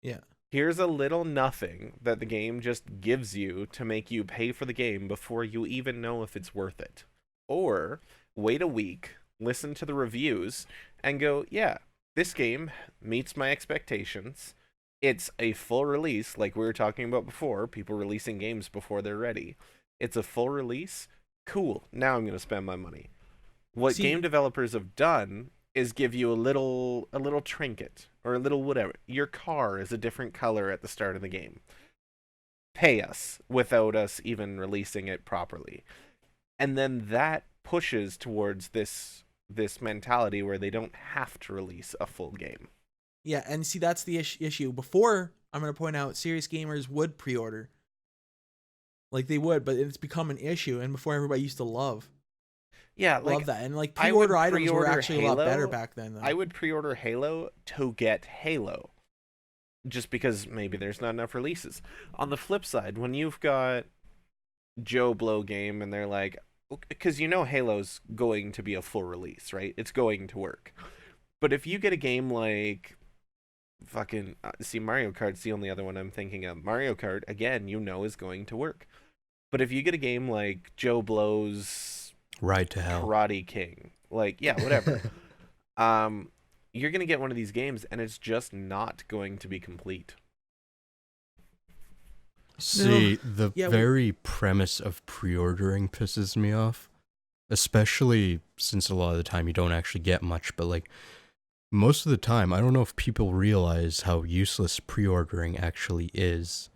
Yeah. Here's a little nothing that the game just gives you to make you pay for the game before you even know if it's worth it. Or wait a week, listen to the reviews, and go, yeah, this game meets my expectations. It's a full release, like we were talking about before, people releasing games before they're ready. It's a full release. Cool. Now I'm going to spend my money. What See- game developers have done is give you a little trinket or a little whatever. Your car is a different color at the start of the game. Pay us without us even releasing it properly. And then that pushes towards this mentality where they don't have to release a full game. Yeah, and see, that's the issue. Before, I'm going to point out, serious gamers would pre-order. Like, they would, but it's become an issue, and before, everybody used to love Yeah, that. And like, I would pre-order items were pre-order actually a lot better Halo. back then, though. I would pre-order Halo to get Halo, just because maybe there's not enough releases. On the flip side, when you've got Joe Blow game and they're like, because you know Halo's going to be a full release, right? It's going to work. But if you get a game like fucking see, Mario Kart's the only other one I'm thinking of. Mario Kart, again, you know is going to work. But if you get a game like Joe Blow's Ride to Hell. Karate King, like, yeah, whatever, you're gonna get one of these games and it's just not going to be complete. See, the Yeah, very premise of pre-ordering pisses me off. Especially since a lot of the time you don't actually get much, but like most of the time, I don't know if people realize how useless pre-ordering actually is.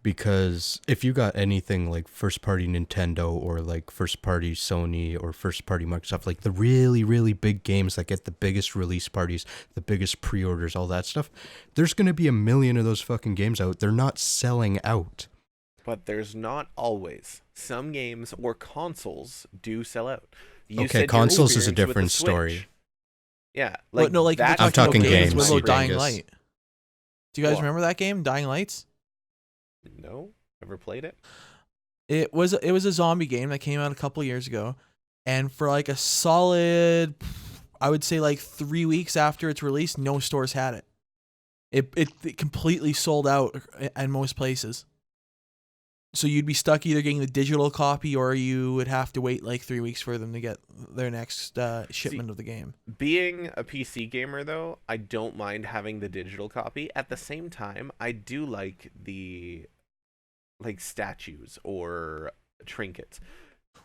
Because if you got anything like first-party Nintendo or like first-party Sony or first-party Microsoft, like the really, really big games that get the biggest release parties, the biggest pre-orders, all that stuff, there's going to be a million of those fucking games out. They're not selling out. But there's not always. Some games or consoles do sell out. You Okay, said your consoles is a experience with the different Switch. story. Yeah, Well, like no, like, that's I'm talking games. games, What about Dying Angus. Light? Do you guys What? remember that game, Dying Lights? No, ever played it? It was a zombie game that came out a couple years ago, and for like a solid, I would say like 3 weeks after its release, no stores had it. It completely sold out in most places. So you'd be stuck either getting the digital copy, or you would have to wait like 3 weeks for them to get their next shipment of the game. Being a PC gamer, though, I don't mind having the digital copy. At the same time, I do like the statues or trinkets.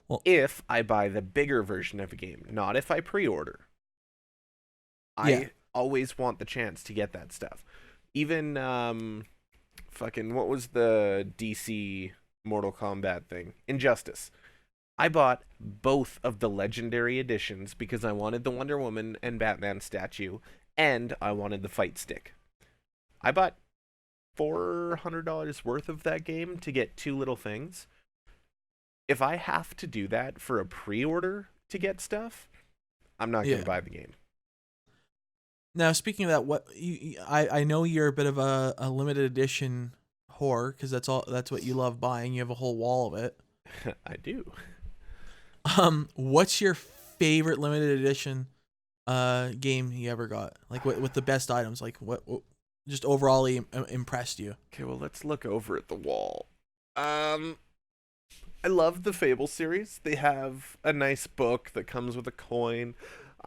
Well- If I buy the bigger version of a game, not if I pre-order. Yeah. I always want the chance to get that stuff. Even fucking what was the DC Mortal Kombat thing? Injustice. I bought both of the legendary editions because I wanted the Wonder Woman and Batman statue, and I wanted the fight stick. I bought $400 worth of that game to get two little things. If I have to do that for a pre-order to get stuff, I'm not going Yeah. to buy the game. Now, speaking of that, I know you're a bit of a limited edition whore, because that's what you love buying. You have a whole wall of it. I do. What's your favorite limited edition game you ever got? Like with the best items? Like what just overall impressed you? Okay, well, let's look over at the wall. I love the Fable series. They have a nice book that comes with a coin.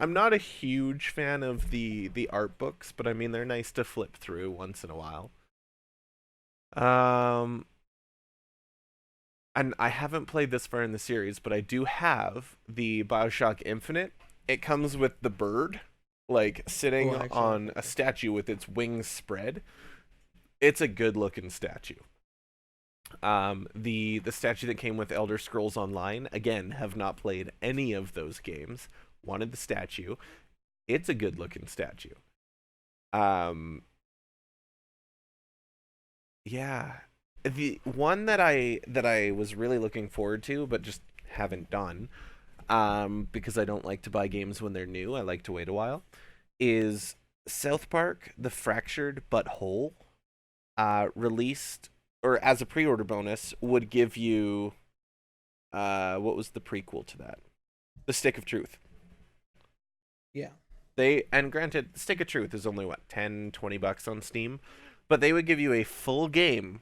I'm not a huge fan of the art books, but I mean they're nice to flip through once in a while. And I haven't played this far in the series, but I do have the BioShock Infinite. It comes with the bird, like sitting on a statue with its wings spread. It's a good looking statue. The statue that came with Elder Scrolls Online, again, have not played any of those games. Wanted the statue. It's a good looking statue. Yeah. The one that I was really looking forward to, but just haven't done, because I don't like to buy games when they're new. I like to wait a while. Is South Park: The Fractured But Whole, released or as a pre-order bonus, would give you what was the prequel to that? The Stick of Truth. Yeah. And granted, Stick of Truth is only what, $10-$20 on Steam, but they would give you a full game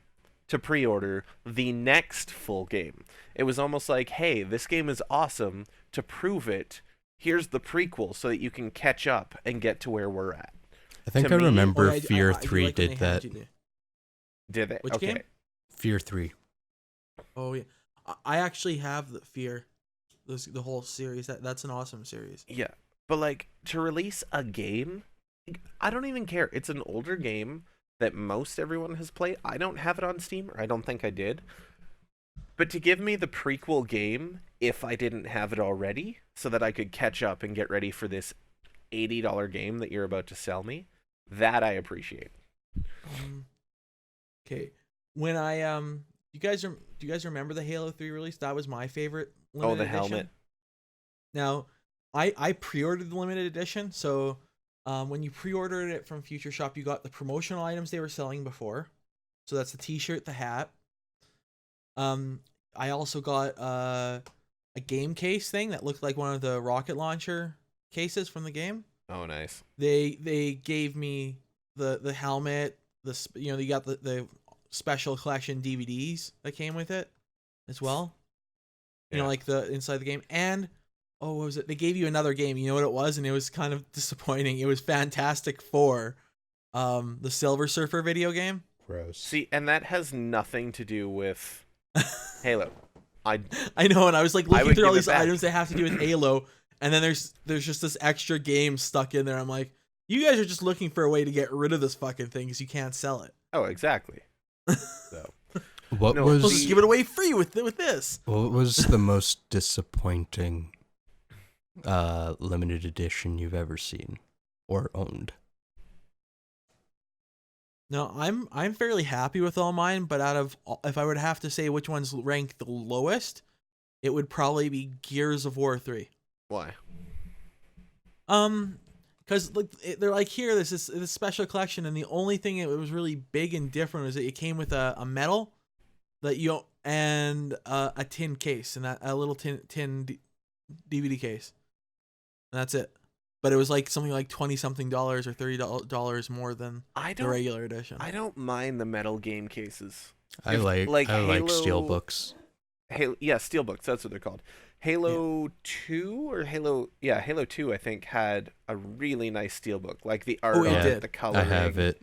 to pre-order the next full game. It was almost like, hey, this game is awesome. To prove it, here's the prequel so that you can catch up and get to where we're at. I think I remember Fear 3 did that. Did it? Which okay. game? Fear 3. Oh yeah, I actually have the Fear, the whole series. That's an awesome series. Yeah, but like to release a game, I don't even care. It's an older game that most everyone has played. I don't have it on Steam, or I don't think I did. But to give me the prequel game, if I didn't have it already, so that I could catch up and get ready for this $80 game that you're about to sell me, that I appreciate. Okay, when do you guys remember the Halo 3 release? That was my favorite limited edition. Helmet. Now, I pre-ordered the limited edition, so when you pre-ordered it from Future Shop, you got the promotional items they were selling before. So that's the t-shirt, the hat. I also got a game case thing that looked like one of the rocket launcher cases from the game. Oh, nice. They gave me the helmet, you got the special collection DVDs that came with it as well. You know, like the inside the game. And what was it? They gave you another game. You know what it was? And it was kind of disappointing. It was Fantastic Four, the Silver Surfer video game. Gross. See, and that has nothing to do with Halo. I know, and I was like looking through all these back. items that have to do with Halo, and then there's just this extra game stuck in there. I'm like, you guys are just looking for a way to get rid of this fucking thing because you can't sell it. Oh, exactly. So We'll just give it away free with this. What was the most disappointing limited edition you've ever seen or owned? No, I'm fairly happy with all mine, but if I would have to say which ones rank the lowest, it would probably be Gears of War 3. Why? Because they're like, here, there's this special collection, and the only thing that was really big and different was that it came with a medal that and a tin case, and a little tin DVD case, and that's it. But it was like something like $20-something or $30 more than the regular edition. I don't mind the metal game cases. I like steelbooks. Steelbooks. That's what they're called. Halo 2 or Halo 2, I think, had a really nice steelbook, like the art on it, the coloring. I have it.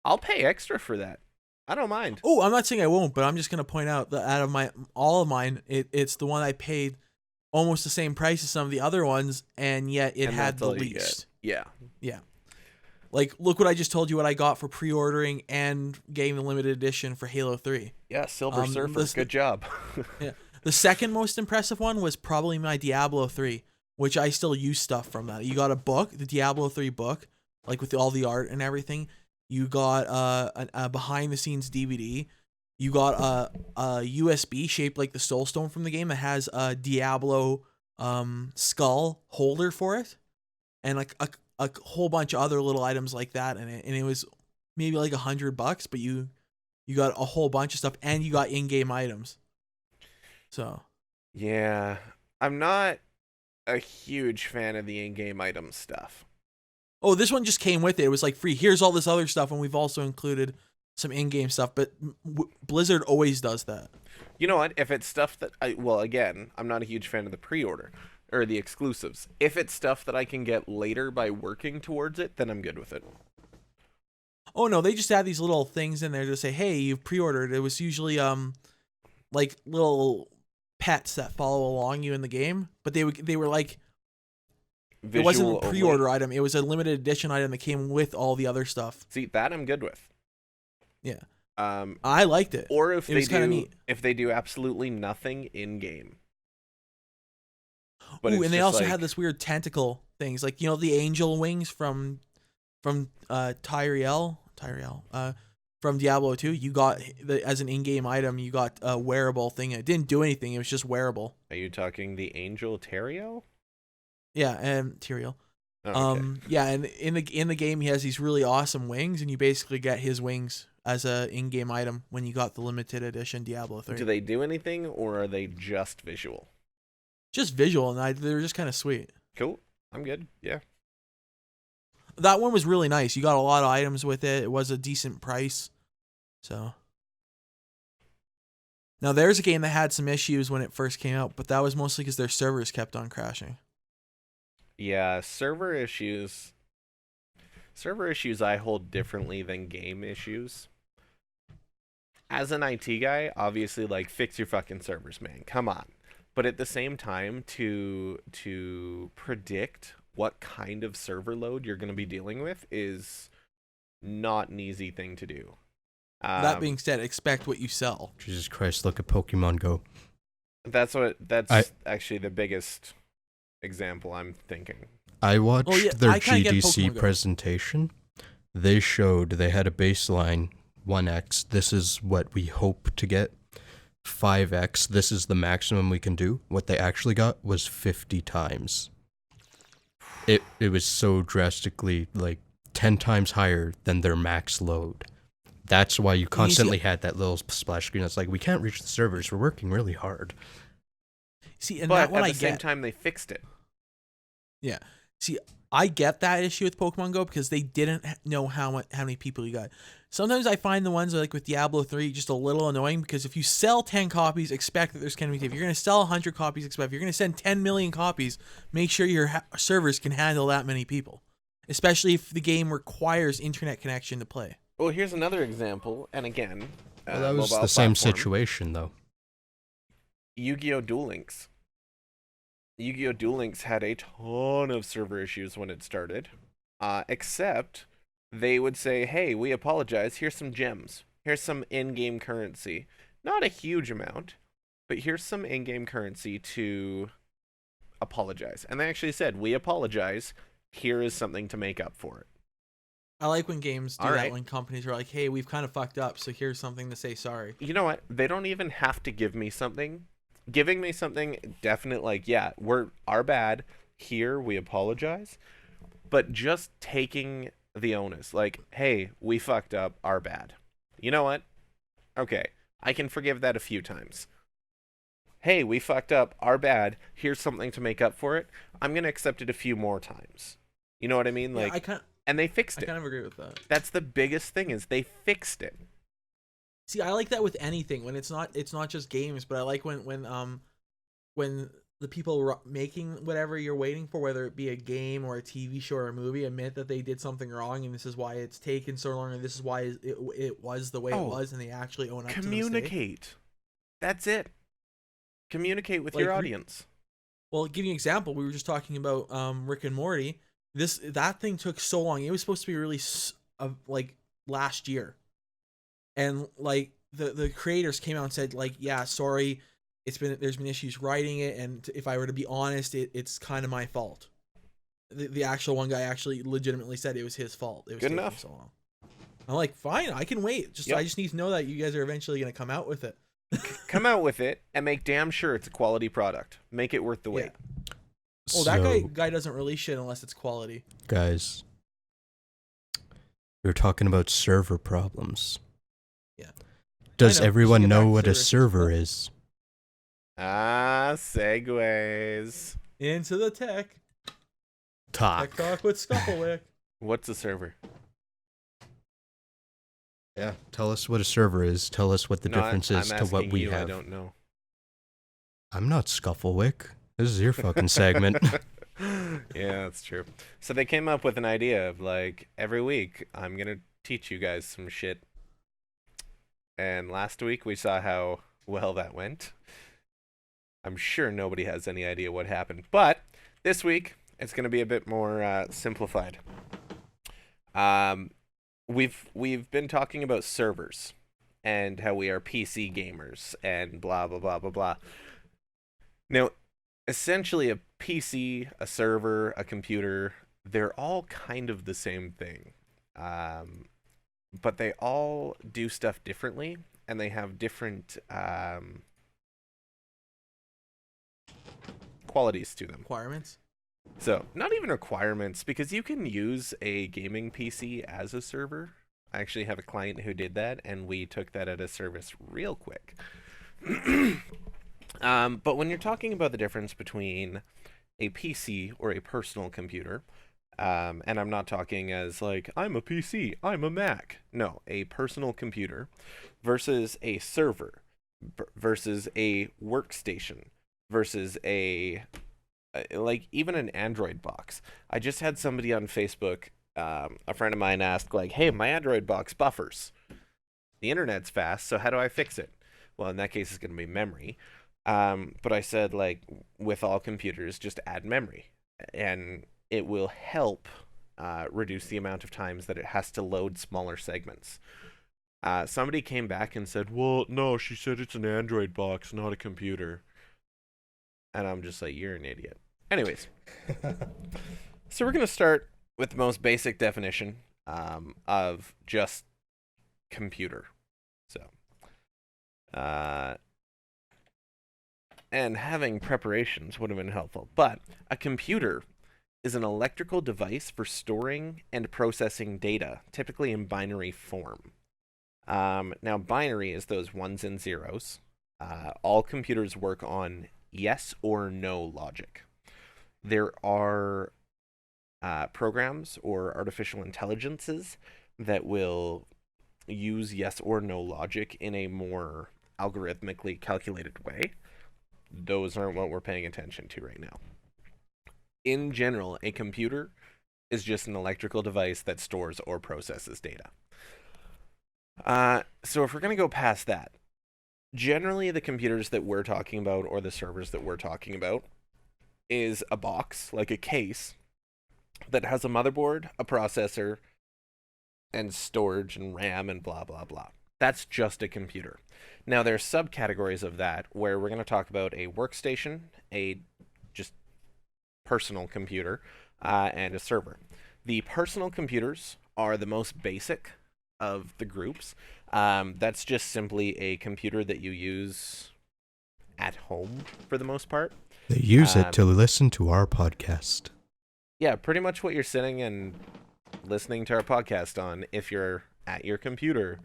I'll pay extra for that. I don't mind. Oh, I'm not saying I won't, but I'm just gonna point out that out of all of mine, it's the one I paid almost the same price as some of the other ones, and yet it had the least. Yeah. Like, look what I just told you what I got for pre-ordering and getting the limited edition for Halo 3. Yeah, Silver Surfer. Good job. Yeah. The second most impressive one was probably my Diablo 3, which I still use stuff from that. You got a book, the Diablo 3 book, like with all the art and everything. You got a behind-the-scenes DVD. You got a USB shaped like the Soul Stone from the game that has a Diablo skull holder for it, and like a whole bunch of other little items like that in it. And it was maybe like $100, but you got a whole bunch of stuff, and you got in-game items. So yeah, I'm not a huge fan of the in-game item stuff. Oh, this one just came with it. It was like free. Here's all this other stuff, and we've also included some in-game stuff. But Blizzard always does that. You know what? If it's stuff that again, I'm not a huge fan of the pre-order or the exclusives. If it's stuff that I can get later by working towards it, then I'm good with it. Oh no, they just add these little things in there to say, "Hey, you've pre-ordered." It was usually like little pets that follow along you in the game, but they were like Visual it wasn't a pre-order only. item. It was a limited edition item that came with all the other stuff. See, that I'm good with. Yeah. I liked it. Or if it was kind of neat. If they do absolutely nothing in game. Ooh, and they also had this weird tentacle things, like the angel wings from Tyrael from Diablo 2. You got as an in-game item. You got a wearable thing. It didn't do anything. It was just wearable. Are you talking the angel Teriel? Yeah, and Tyrael. Oh, okay. Yeah, and in the game he has these really awesome wings, and you basically get his wings as a in-game item when you got the limited edition Diablo 3. Do they do anything, or are they just visual? Just visual, and they were just kind of sweet. Cool. I'm good. Yeah. That one was really nice. You got a lot of items with it. It was a decent price. So now there's a game that had some issues when it first came out, but that was mostly because their servers kept on crashing. Yeah, server issues I hold differently than game issues. As an IT guy, obviously, like, fix your fucking servers, man. Come on. But at the same time, to predict what kind of server load you're going to be dealing with is not an easy thing to do. That being said, expect what you sell. Jesus Christ, look at Pokemon Go. That's actually the biggest example I'm thinking. I watched their I kinda get GDC Pokemon Go. presentation. They showed they had a baseline 1x. This is what we hope to get. 5x. This is the maximum we can do. What they actually got was 50 times. It was so drastically, like, 10 times higher than their max load. That's why you constantly had that little splash screen that's like, we can't reach the servers. We're working really hard. See, and But that one at I the same get. time, they fixed it. Yeah. See, I get that issue with Pokemon Go because they didn't know how many people you got. Sometimes I find the ones like with Diablo 3 just a little annoying because if you sell 10 copies, expect that there's going to be. If you're going to sell 100 copies, expect if you're going to send 10 million copies, make sure your servers can handle that many people, especially if the game requires internet connection to play. Well, here's another example, and again, Well, that was mobile the same platform. situation, though. Yu-Gi-Oh! Duel Links. Yu-Gi-Oh! Duel Links had a ton of server issues when it started, except they would say, hey, we apologize, here's some gems. Here's some in-game currency. Not a huge amount, but here's some in-game currency to apologize. And they actually said, we apologize, here is something to make up for it. I like when games do All that, right. when companies are like, hey, we've kind of fucked up, so here's something to say sorry. You know what? They don't even have to give me something. Giving me something definite, like, yeah, we're our bad. Here, we apologize. But just taking the onus, like, hey, we fucked up, our bad. You know what? Okay, I can forgive that a few times. Hey, we fucked up, our bad. Here's something to make up for it. I'm gonna accept it a few more times. You know what I mean? Like, and they fixed I it. kind of agree with that. That's the biggest thing is they fixed it. See, I like that with anything when it's not just games, but I like when the people making whatever you're waiting for, whether it be a game or a TV show or a movie, admit that they did something wrong and this is why it's taken so long and this is why it was the way it was, and they actually own up to the mistake. Communicate. That's it. Communicate with your audience. Well, give you an example. We were just talking about Rick and Morty. That thing took so long. It was supposed to be released like last year. And like the creators came out and said, like, yeah, sorry, there's been issues writing it, and if I were to be honest, it's kind of my fault. The actual one guy actually legitimately said it was his fault. It was Good taking enough. so long. I'm like, fine, I can wait. I just need to know that you guys are eventually gonna come out with it. Come out with it and make damn sure it's a quality product. Make it worth the wait. Well, that guy doesn't release shit unless it's quality. Guys, we were talking about server problems. Yeah. Does I know. everyone We should get know back what to a servers. server is? Ah, segues. Into the tech Talk. talk with Skufflewick. What's a server? Yeah. Tell us what a server is. Tell us what the difference is I'm to what asking we you, have. I don't know. I'm not Skufflewick. This is your fucking segment. Yeah, that's true. So they came up with an idea of like every week I'm gonna teach you guys some shit. And last week we saw how well that went. I'm sure nobody has any idea what happened, but this week it's gonna be a bit more simplified. We've been talking about servers and how we are PC gamers and blah blah blah blah blah. Now, essentially, a PC, a server, a computer, they're all kind of the same thing. But they all do stuff differently, and they have different qualities to them. Requirements? So, not even requirements, because you can use a gaming PC as a server. I actually have a client who did that, and we took that at a service real quick. But when you're talking about the difference between a PC or a personal computer, and I'm not talking as like, I'm a PC, I'm a Mac. No, a personal computer versus a server versus a workstation versus like even an Android box. I just had somebody on Facebook, a friend of mine asked like, hey, my Android box buffers. The internet's fast, so how do I fix it? Well, in that case, it's going to be memory. But I said, like, with all computers, just add memory, and it will help reduce the amount of times that it has to load smaller segments. Somebody came back and said, well, no, she said it's an Android box, not a computer. And I'm just like, you're an idiot. Anyways, so we're going to start with the most basic definition of just computer. So, and having preparations would have been helpful. But a computer is an electrical device for storing and processing data, typically in binary form. Now, binary is those ones and zeros. All computers work on yes or no logic. There are programs or artificial intelligences that will use yes or no logic in a more algorithmically calculated way. Those aren't what we're paying attention to right now. In general, a computer is just an electrical device that stores or processes data. So if we're going to go past that, generally the computers that we're talking about or the servers that we're talking about is a box, like a case, that has a motherboard, a processor, and storage and RAM and blah, blah, blah. That's just a computer. Now, there's subcategories of that where we're going to talk about a workstation, a just personal computer, and a server. The personal computers are the most basic of the groups. That's just simply a computer that you use at home for the most part. They use it to listen to our podcast. Yeah, pretty much what you're sitting and listening to our podcast on if you're at your computer.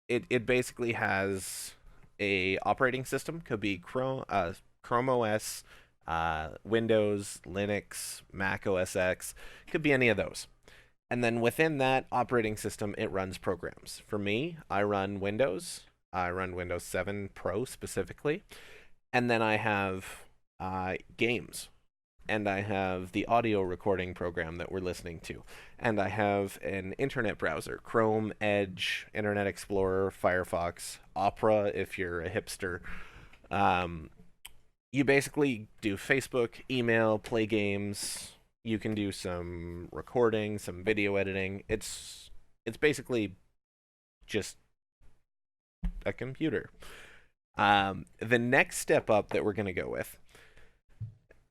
It basically has a operating system, could be Chrome OS, Windows, Linux, Mac OS X, could be any of those. And then within that operating system, it runs programs. For me, I run Windows. I run Windows 7 Pro specifically. And then I have games. And I have the audio recording program that we're listening to. And I have an internet browser, Chrome, Edge, Internet Explorer, Firefox, Opera if you're a hipster. You basically do Facebook, email, play games. You can do some recording, some video editing. It's basically just a computer. The next step up that we're going to go with,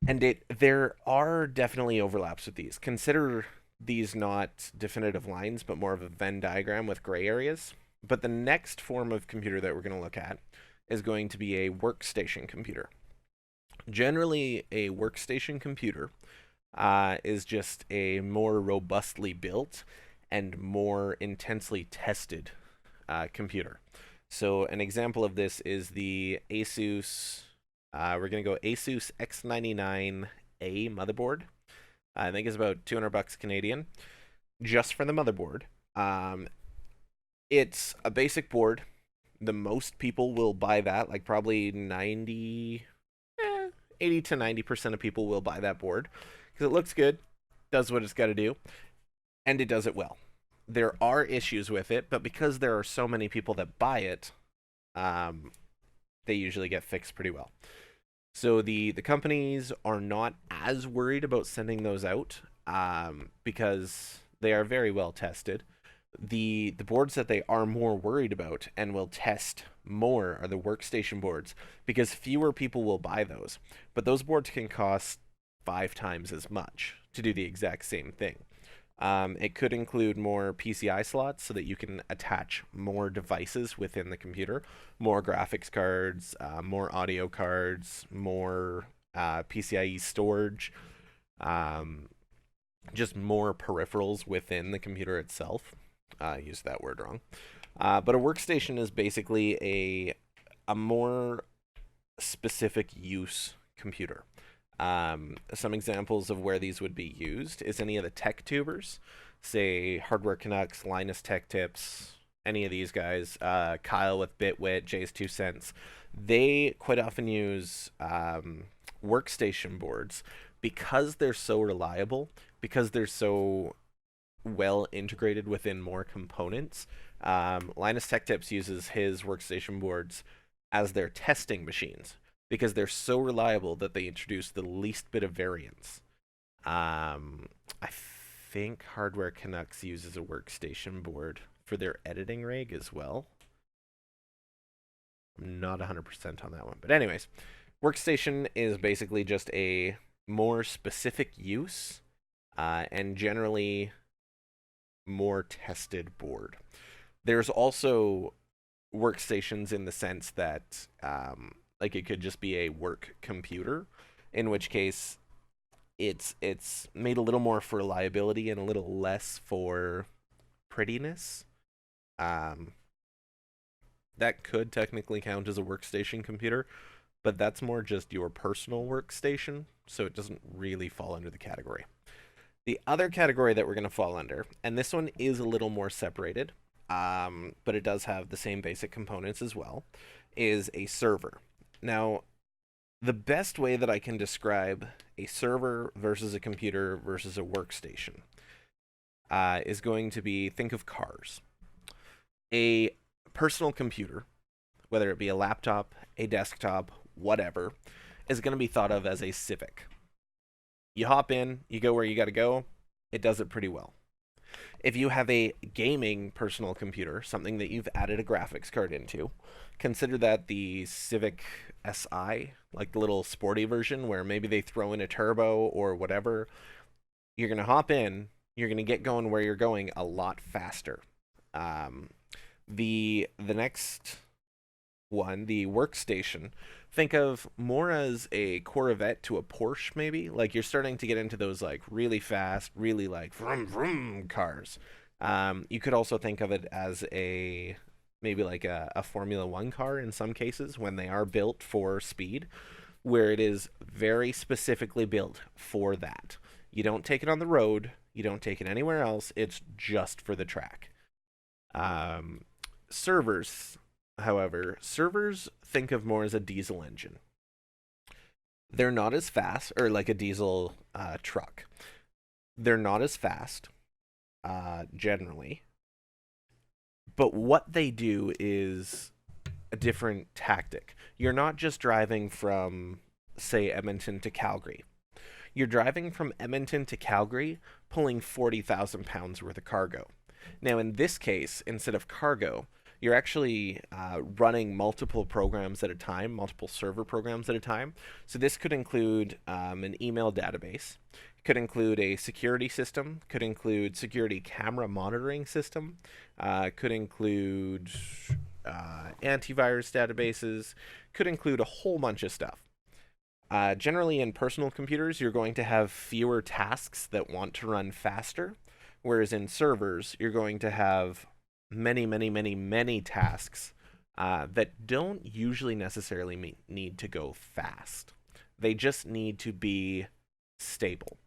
and there are definitely overlaps with these. Consider these not definitive lines, but more of a Venn diagram with gray areas. But the next form of computer that we're going to look at is going to be a workstation computer. Generally, a workstation computer is just a more robustly built and more intensely tested computer. So an example of this is the Asus We're going to go Asus X99A motherboard. I think it's about $200 Canadian, just for the motherboard. It's a basic board. The most people will buy that, like probably 80 to 90% of people will buy that board because it looks good, does what it's got to do, and it does it well. There are issues with it, but because there are so many people that buy it, they usually get fixed pretty well. So the companies are not as worried about sending those out because they are very well tested. The boards that they are more worried about and will test more are the workstation boards, because fewer people will buy those. But those boards can cost 5 times as much to do the exact same thing. It could include more PCI slots so that you can attach more devices within the computer, more graphics cards, more audio cards, more PCIe storage, just more peripherals within the computer itself. I used that word wrong. But a workstation is basically a more specific use computer. Some examples of where these would be used is any of the tech tubers, say Hardware Canucks, Linus Tech Tips, any of these guys, Kyle with Bitwit, Jay's 2 Cents. They quite often use workstation boards because they're so reliable, because they're so well integrated within more components. Linus Tech Tips uses his workstation boards as their testing machines because they're so reliable that they introduce the least bit of variance. I think Hardware Canucks uses a workstation board for their editing rig as well. I'm not 100% on that one. But anyways, workstation is basically just a more specific use and generally more tested board. There's also workstations in the sense that like it could just be a work computer, in which case it's made a little more for reliability and a little less for prettiness. That could technically count as a workstation computer, but that's more just your personal workstation, so it doesn't really fall under the category. The other category that we're going to fall under, and this one is a little more separated, but it does have the same basic components as well, is a server. Now, the best way that I can describe a server versus a computer versus a workstation is going to be, think of cars. A personal computer, whether it be a laptop, a desktop, whatever, is going to be thought of as a Civic. You hop in, you go where you got to go, it does it pretty well. If you have a gaming personal computer, something that you've added a graphics card into, consider that the Civic SI, like the little sporty version where maybe they throw in a turbo or whatever. You're going to hop in, you're going to get going where you're going a lot faster. The next one, the workstation, think of more as a Corvette to a Porsche, maybe. Like you're starting to get into those like really fast, really like vroom vroom cars. You could also think of it as maybe like a Formula One car in some cases when they are built for speed, where it is very specifically built for that. You don't take it on the road, you don't take it anywhere else, it's just for the track. Servers, however, think of more as a diesel engine. They're not as fast, or like a diesel truck. They're not as fast, generally. But what they do is a different tactic. You're not just driving from, say, Edmonton to Calgary. You're driving from Edmonton to Calgary, pulling 40,000 pounds worth of cargo. Now, in this case, instead of cargo, you're actually running multiple programs at a time, multiple server programs at a time. So this could include an email database, could include a security system, could include security camera monitoring system, could include antivirus databases, could include a whole bunch of stuff. Generally in personal computers, you're going to have fewer tasks that want to run faster, whereas in servers, you're going to have many tasks that don't usually necessarily need to go fast. They just need to be stable.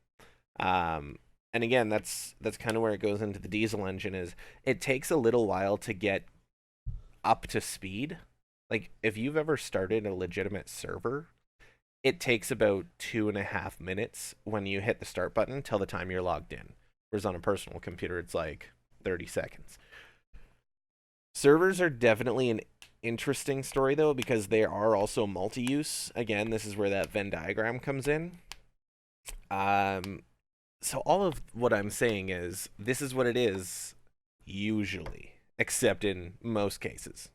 And again, that's kind of where it goes into the diesel engine. Is it takes a little while to get up to speed. Like, if you've ever started a legitimate server, it takes about 2.5 minutes when you hit the start button till the time you're logged in. Whereas on a personal computer, it's like 30 seconds. Servers are definitely an interesting story, though, because they are also multi-use. Again, this is where that Venn diagram comes in. So all of what I'm saying is, this is what it is, usually, except in most cases,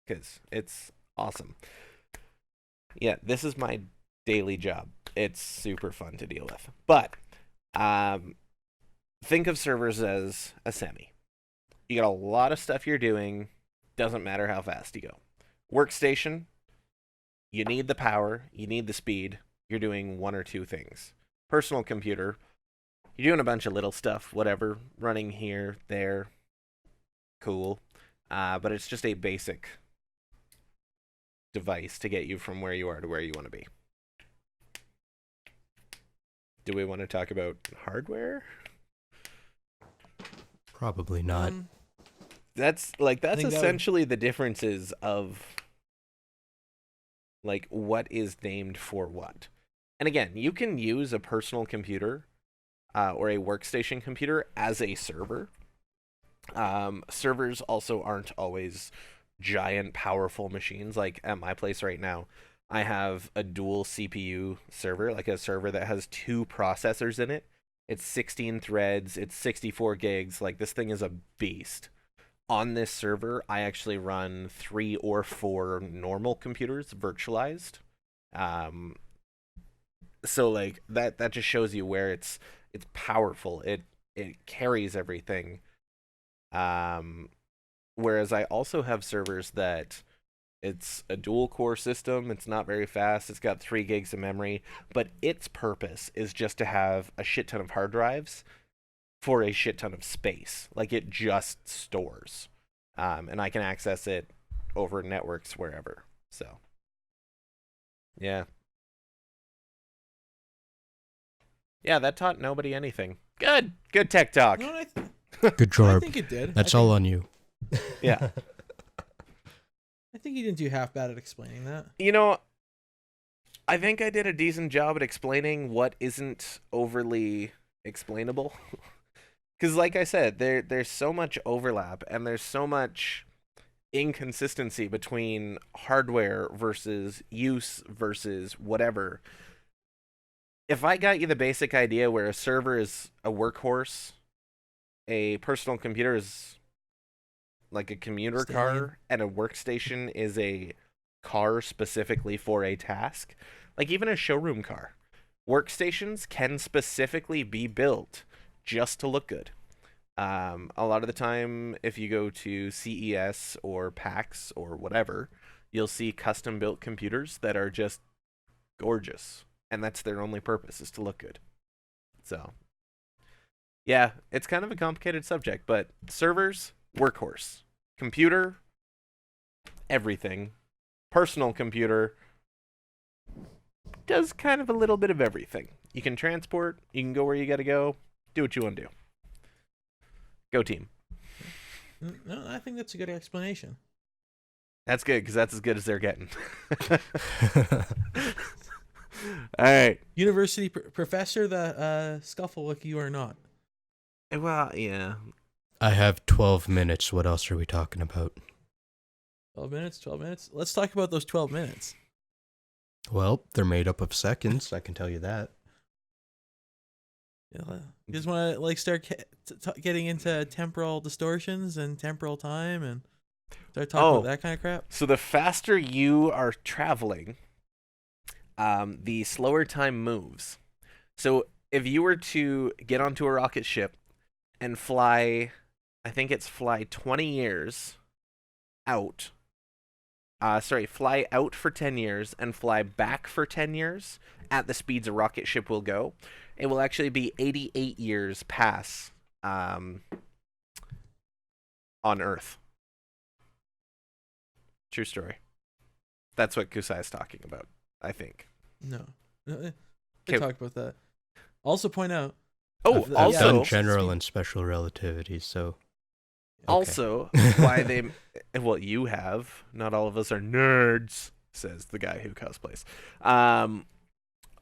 because it's awesome. Yeah, this is my daily job. It's super fun to deal with. But think of servers as a semi. You got a lot of stuff you're doing. Doesn't matter how fast you go. Workstation, you need the power. You need the speed. You're doing one or two things. Personal computer, you're doing a bunch of little stuff, whatever, running here, there, cool. But it's just a basic device to get you from where you are to where you want to be. Do we want to talk about hardware? Probably not. That's essentially the differences of like what is named for what. And again, you can use a personal computer or a workstation computer as a server. Servers also aren't always giant, powerful machines. Like at my place right now, I have a dual CPU server, like a server that has 2 processors in it. It's 16 threads, it's 64 gigs. Like, this thing is a beast. On this server, I actually run 3 or 4 normal computers virtualized. So like that just shows you where it's powerful. It carries everything. Whereas I also have servers that it's a dual core system. It's not very fast. It's got 3 gigs of memory, but its purpose is just to have a shit ton of hard drives for a shit ton of space. Like, it just stores. And I can access it over networks wherever. So, yeah. Yeah, that taught nobody anything. Good tech talk. No, Good job. I think it did. That's all on you. Yeah. I think you didn't do half bad at explaining that. You know, I think I did a decent job at explaining what isn't overly explainable. Because like I said, there's so much overlap and there's so much inconsistency between hardware versus use versus whatever. If I got you the basic idea where a server is a workhorse, a personal computer is like a commuter car, and a workstation is a car specifically for a task, like even a showroom car, workstations can specifically be built just to look good. A lot of the time, if you go to CES or PAX or whatever, you'll see custom built computers that are just gorgeous, and that's their only purpose, is to look good. So yeah, it's kind of a complicated subject, but servers, workhorse. Computer, everything. Personal computer does kind of a little bit of everything. You can transport, you can go where you gotta go, do what you want to do. Go team. No, I think that's a good explanation. That's good, because that's as good as they're getting. All right. University professor, the Skufflewick, you are not. Well, yeah. I have 12 minutes. What else are we talking about? 12 minutes? Let's talk about those 12 minutes. Well, they're made up of seconds, I can tell you that. You just want to like start getting into temporal distortions and temporal time and start talking about that kind of crap? So the faster you are traveling, the slower time moves. So if you were to get onto a rocket ship and fly, I think it's fly 20 years out. Fly out for 10 years and fly back for 10 years at the speeds a rocket ship will go. It will actually be 88 years past on Earth. True story. That's what Kusai is talking about, I think. No. We Okay. talked about that. Also point out. Oh, I've I've done also, general and special relativity, so okay. also, why they, well, you have, not all of us are nerds, says the guy who cosplays.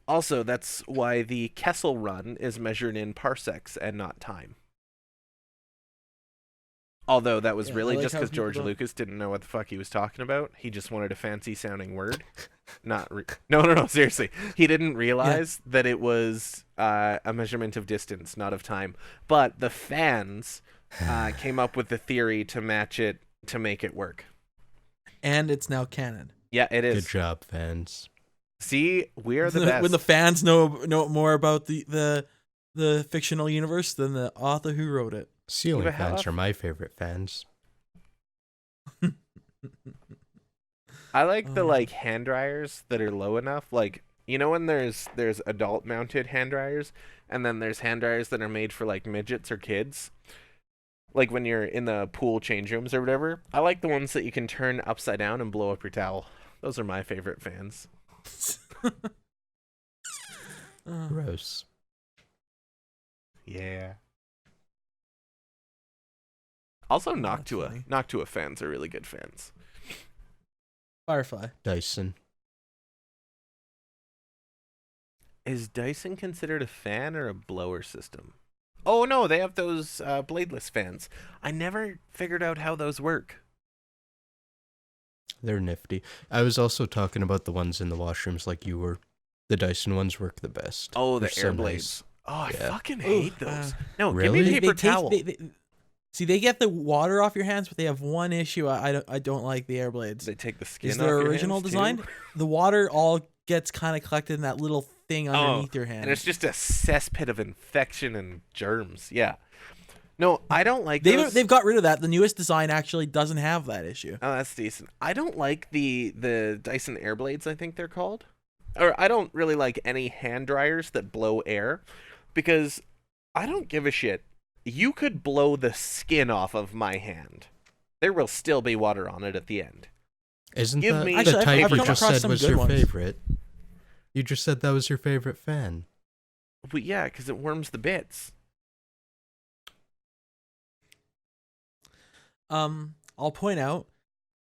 Also, that's why the Kessel Run is measured in parsecs and not time. Although that was Yeah, really I like just how because people George don't- Lucas didn't know what the fuck he was talking about. He just wanted a fancy sounding word. No, seriously. He didn't realize that it was a measurement of distance, not of time. But the fans came up with the theory to match it to make it work. And it's now canon. Yeah, it is. Good job, fans. See, we are the best. When the fans know more about the fictional universe than the author who wrote it. Ceiling Give a hell fans off. are my favorite fans. I like the Oh. like hand dryers that are low enough. Like, you know when there's adult mounted hand dryers, and then there's hand dryers that are made for like midgets or kids. Like when you're in the pool change rooms or whatever. I like the ones that you can turn upside down and blow up your towel. Those are my favorite fans. Gross. Yeah. Also, that's funny. Noctua fans are really good fans. Firefly. Dyson. Is Dyson considered a fan or a blower system? Oh no, they have those bladeless fans. I never figured out how those work. They're nifty. I was also talking about the ones in the washrooms like you were. The Dyson ones work the best. Oh, the They're so air nice. blades. Oh, I Yeah. fucking hate those. No, Really? give me paper take- towel. see, they get the water off your hands, but they have one issue. I don't like the air blades. They take the skin Is off their your original hands, design? too? The water all gets kind of collected in that little thing underneath your hand. And it's just a cesspit of infection and germs. Yeah. No, I don't like They've those. they've got rid of that. The newest design actually doesn't have that issue. Oh, that's decent. I don't like the Dyson Airblades, I think they're called. Or I don't really like any hand dryers that blow air because I don't give a shit. You could blow the skin off of my hand. There will still be water on it at the end. Isn't Give that me- the Actually, type I've you come just across said some was good your ones. favorite? You just said that was your favorite fan. But yeah, because it worms the bits. I'll point out,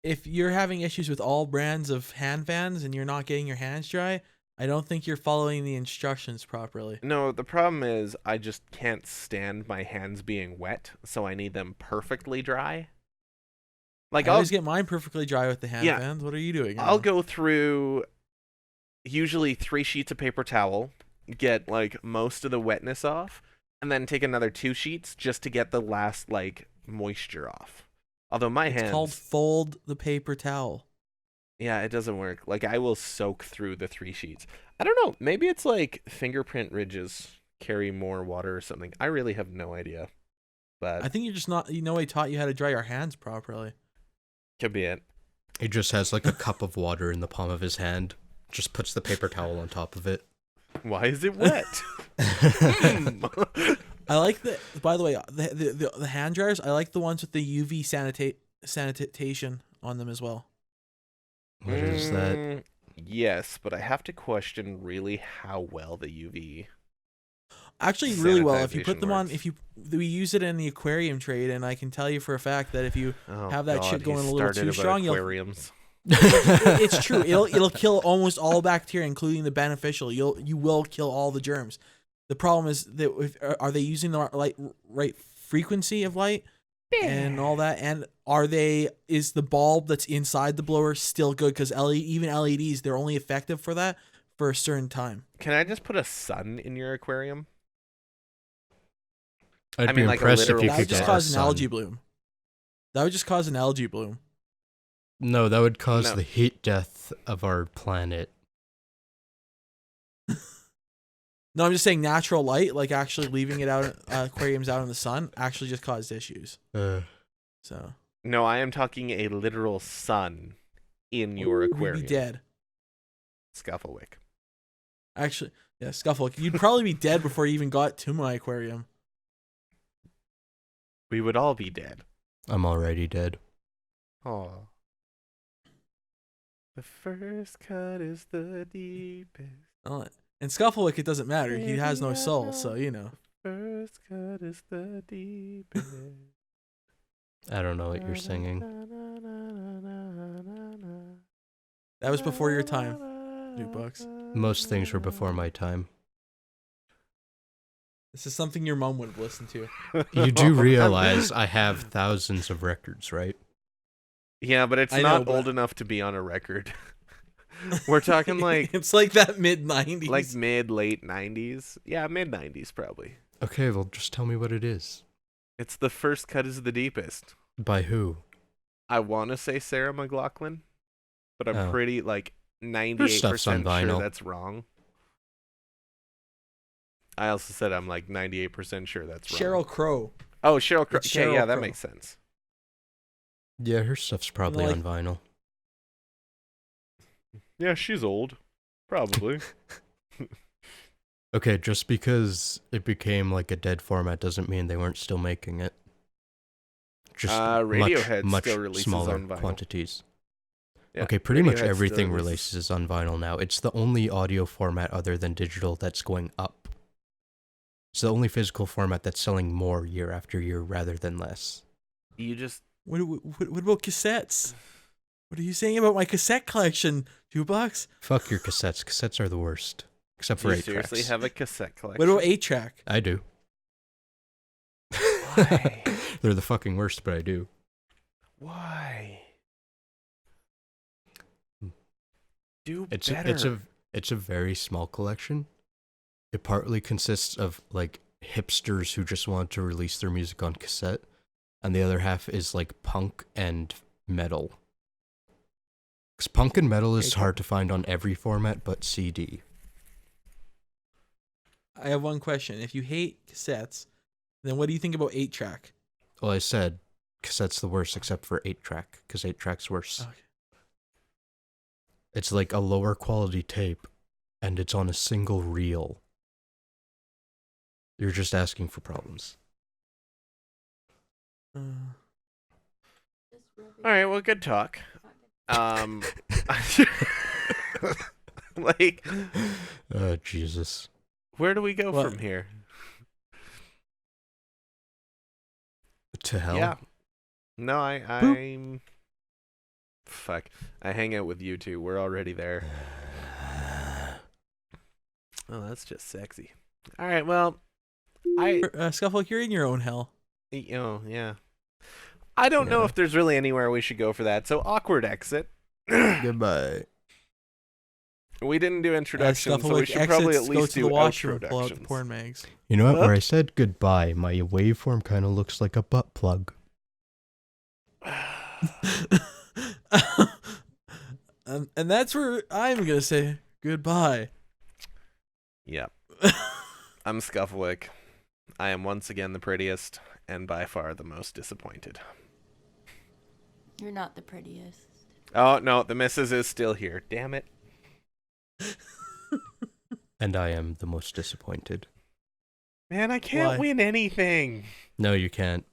if you're having issues with all brands of hand fans and you're not getting your hands dry, I don't think you're following the instructions properly. No, the problem is I just can't stand my hands being wet, so I need them perfectly dry. Like I I'll always get mine perfectly dry with the hand Yeah. fans. What are you doing? I'll go through usually 3 sheets of paper towel, get like most of the wetness off, and then take another 2 sheets just to get the last like moisture off. Although my It's hands, called fold the paper towel. yeah, it doesn't work. Like I will soak through the 3 sheets. I don't know. Maybe it's like fingerprint ridges carry more water or something. I really have no idea. But I think you're just not. He taught you how to dry your hands properly. could be it. He just has like a cup of water in the palm of his hand. Just puts the paper towel on top of it. Why is it wet? I like the. By the way, the hand dryers. I like the ones with the UV sanitation on them as well. What is that? Yes, but I have to question really how well the UV. Actually, really well. If you Sanitization put them on, works. we use it in the aquarium trade, and I can tell you for a fact that if you Oh, have that shit God, going he a little started too about strong, aquariums. it's true. It'll kill almost all bacteria, including the beneficial. You will kill all the germs. The problem is that are they using the right frequency of light and all that, and is the bulb that's inside the blower still good? Because even LEDs, they're only effective for that for a certain time. Can I just put a sun in your aquarium? I'd I be mean, like a impressed if literal you That could would just get cause a an algae sun. bloom. That would just cause an algae bloom. No, that would cause No. the heat death of our planet. No, I'm just saying natural light, like actually leaving it out, aquariums out in the sun, actually just caused issues. So No, I am talking a literal sun in your you'd aquarium. be dead. Skufflewick. Actually, yeah, Skufflewick. You'd probably be dead before you even got to my aquarium. We would all be dead. I'm already dead. Oh. The first cut is the deepest. Oh, and Skufflewick, it doesn't matter. He has no soul, so you know. First cut is the deepest. I don't know what you're singing. That was before your time, Jukebox. Most things were before my time. This is something your mom would have listened to. You do realize I have thousands of records, right? Yeah, but it's I not know, but- old enough to be on a record. We're talking like It's like that mid-90s. like late 90s. Yeah, mid 90s probably. Okay, well, just tell me what it is. It's the first cut is the deepest. By who? I want to say Sarah McLachlan, but I'm Oh. pretty like Her stuff's on 98% sure vinyl. that's wrong. I also said I'm like 98% sure that's wrong. Sheryl Crow. Oh, Sheryl Crow. It's Okay, Sheryl yeah, that Crow. makes sense. Yeah, her stuff's probably Like- on vinyl. Yeah, she's old. Probably. Okay, just because it became like a dead format doesn't mean they weren't still making it. Just Radiohead much still releases smaller on vinyl. quantities. Yeah, Okay, pretty much Radiohead still everything releases- releases on vinyl now. It's the only audio format other than digital that's going up. It's the only physical format that's selling more year after year rather than less. You just What about cassettes? What are you saying about my cassette collection, Jukebox? Fuck your cassettes. Cassettes are the worst. Except for you 8 seriously tracks. have a cassette collection. What about 8-track? I do. Why? They're the fucking worst, but I do. Why? Do It's better. it's a very small collection. It partly consists of like hipsters who just want to release their music on cassette, and the other half is like punk and metal. Because punk and metal is Okay. hard to find on every format but CD. I have one question. If you hate cassettes, then what do you think about 8-track? Well, I said cassette's the worst except for 8-track, because 8-track's worse. Okay. It's like a lower quality tape, and it's on a single reel. You're just asking for problems. All right, well, good talk. Like, Oh, Jesus. where do we go What? from here? To hell? Yeah. No, I'm. Fuck. I hang out with you two. We're already there. Oh, that's just sexy. All right, well, Skufflewick, you're in your own hell. yeah. I don't know Yeah. if there's really anywhere we should go for that. So awkward exit. Goodbye. We didn't do introductions, so we Skufflewick should probably at exits, go least to do the washroom and pull out the outroductions. porn mags. You know what? What? Where I said goodbye, my waveform kind of looks like a butt plug. And that's where I'm going to say goodbye. Yep. I'm Skufflewick. I am once again the prettiest and by far the most disappointed. You're not the prettiest. Oh, no, the missus is still here. Damn it. And I am the most disappointed. Man, I can't Why? win anything. No, you can't.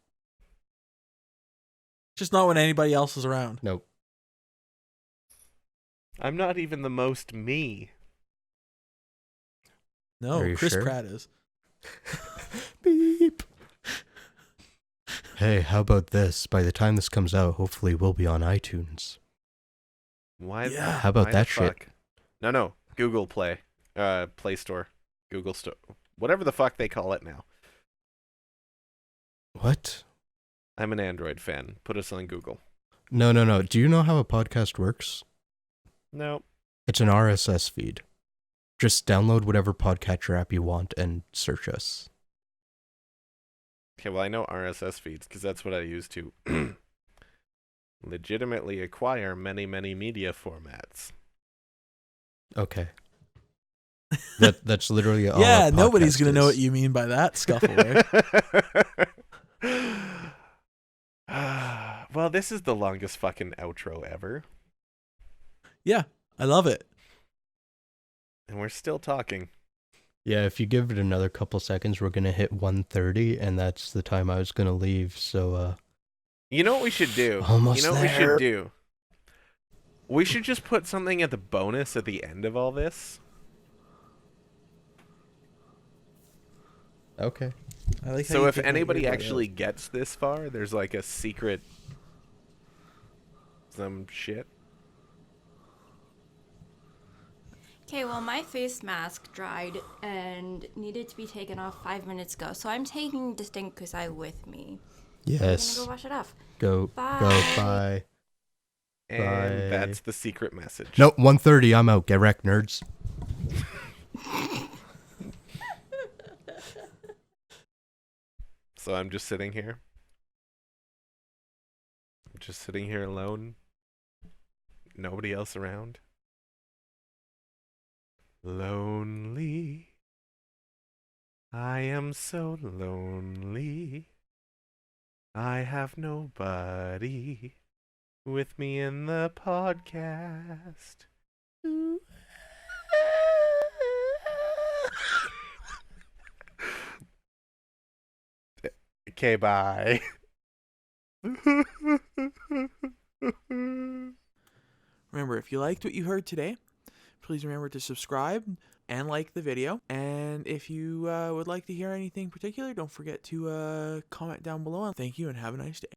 Just not when anybody else is around. Nope. I'm not even the most me. No, Are you Chris sure? Pratt is. Beep. Hey, how about this? By the time this comes out, hopefully we'll be on iTunes. Why? Yeah. How about why that the shit? fuck? No. Google Play. Play Store. Google Store. Whatever the fuck they call it now. What? I'm an Android fan. Put us on Google. No. Do you know how a podcast works? No. It's an RSS feed. Just download whatever podcatcher app you want and search us. Okay, well, I know RSS feeds because that's what I use to legitimately acquire many, many media formats. Okay. That's literally all. Yeah, a nobody's podcast going to know is. what you mean by that, Skufflewick. Well, this is the longest fucking outro ever, Yeah, I love it. and we're still talking. Yeah, if you give it another couple seconds, we're gonna hit 1:30, and that's the time I was gonna leave. So, You know what we should do? Almost You know what we there. should do? We should just put something at the bonus at the end of all this. Okay. I like how So you if pick my anybody earbud actually out. gets this far, there's like a secret some shit. Okay, well, my face mask dried and needed to be taken off 5 minutes ago, so I'm taking Distinct Kusai with me. I'm gonna Yes. go wash it off. Go. Bye. Go. Bye. And Bye. that's the secret message. Nope. 1:30. I'm out. Get wrecked, nerds. So I'm just sitting here. I'm just sitting here alone. Nobody else around. Lonely. I am so lonely. I have nobody with me in the podcast. Okay, bye. Remember, if you liked what you heard today, please remember to subscribe and like the video. And if you would like to hear anything particular, don't forget to comment down below. Thank you and have a nice day.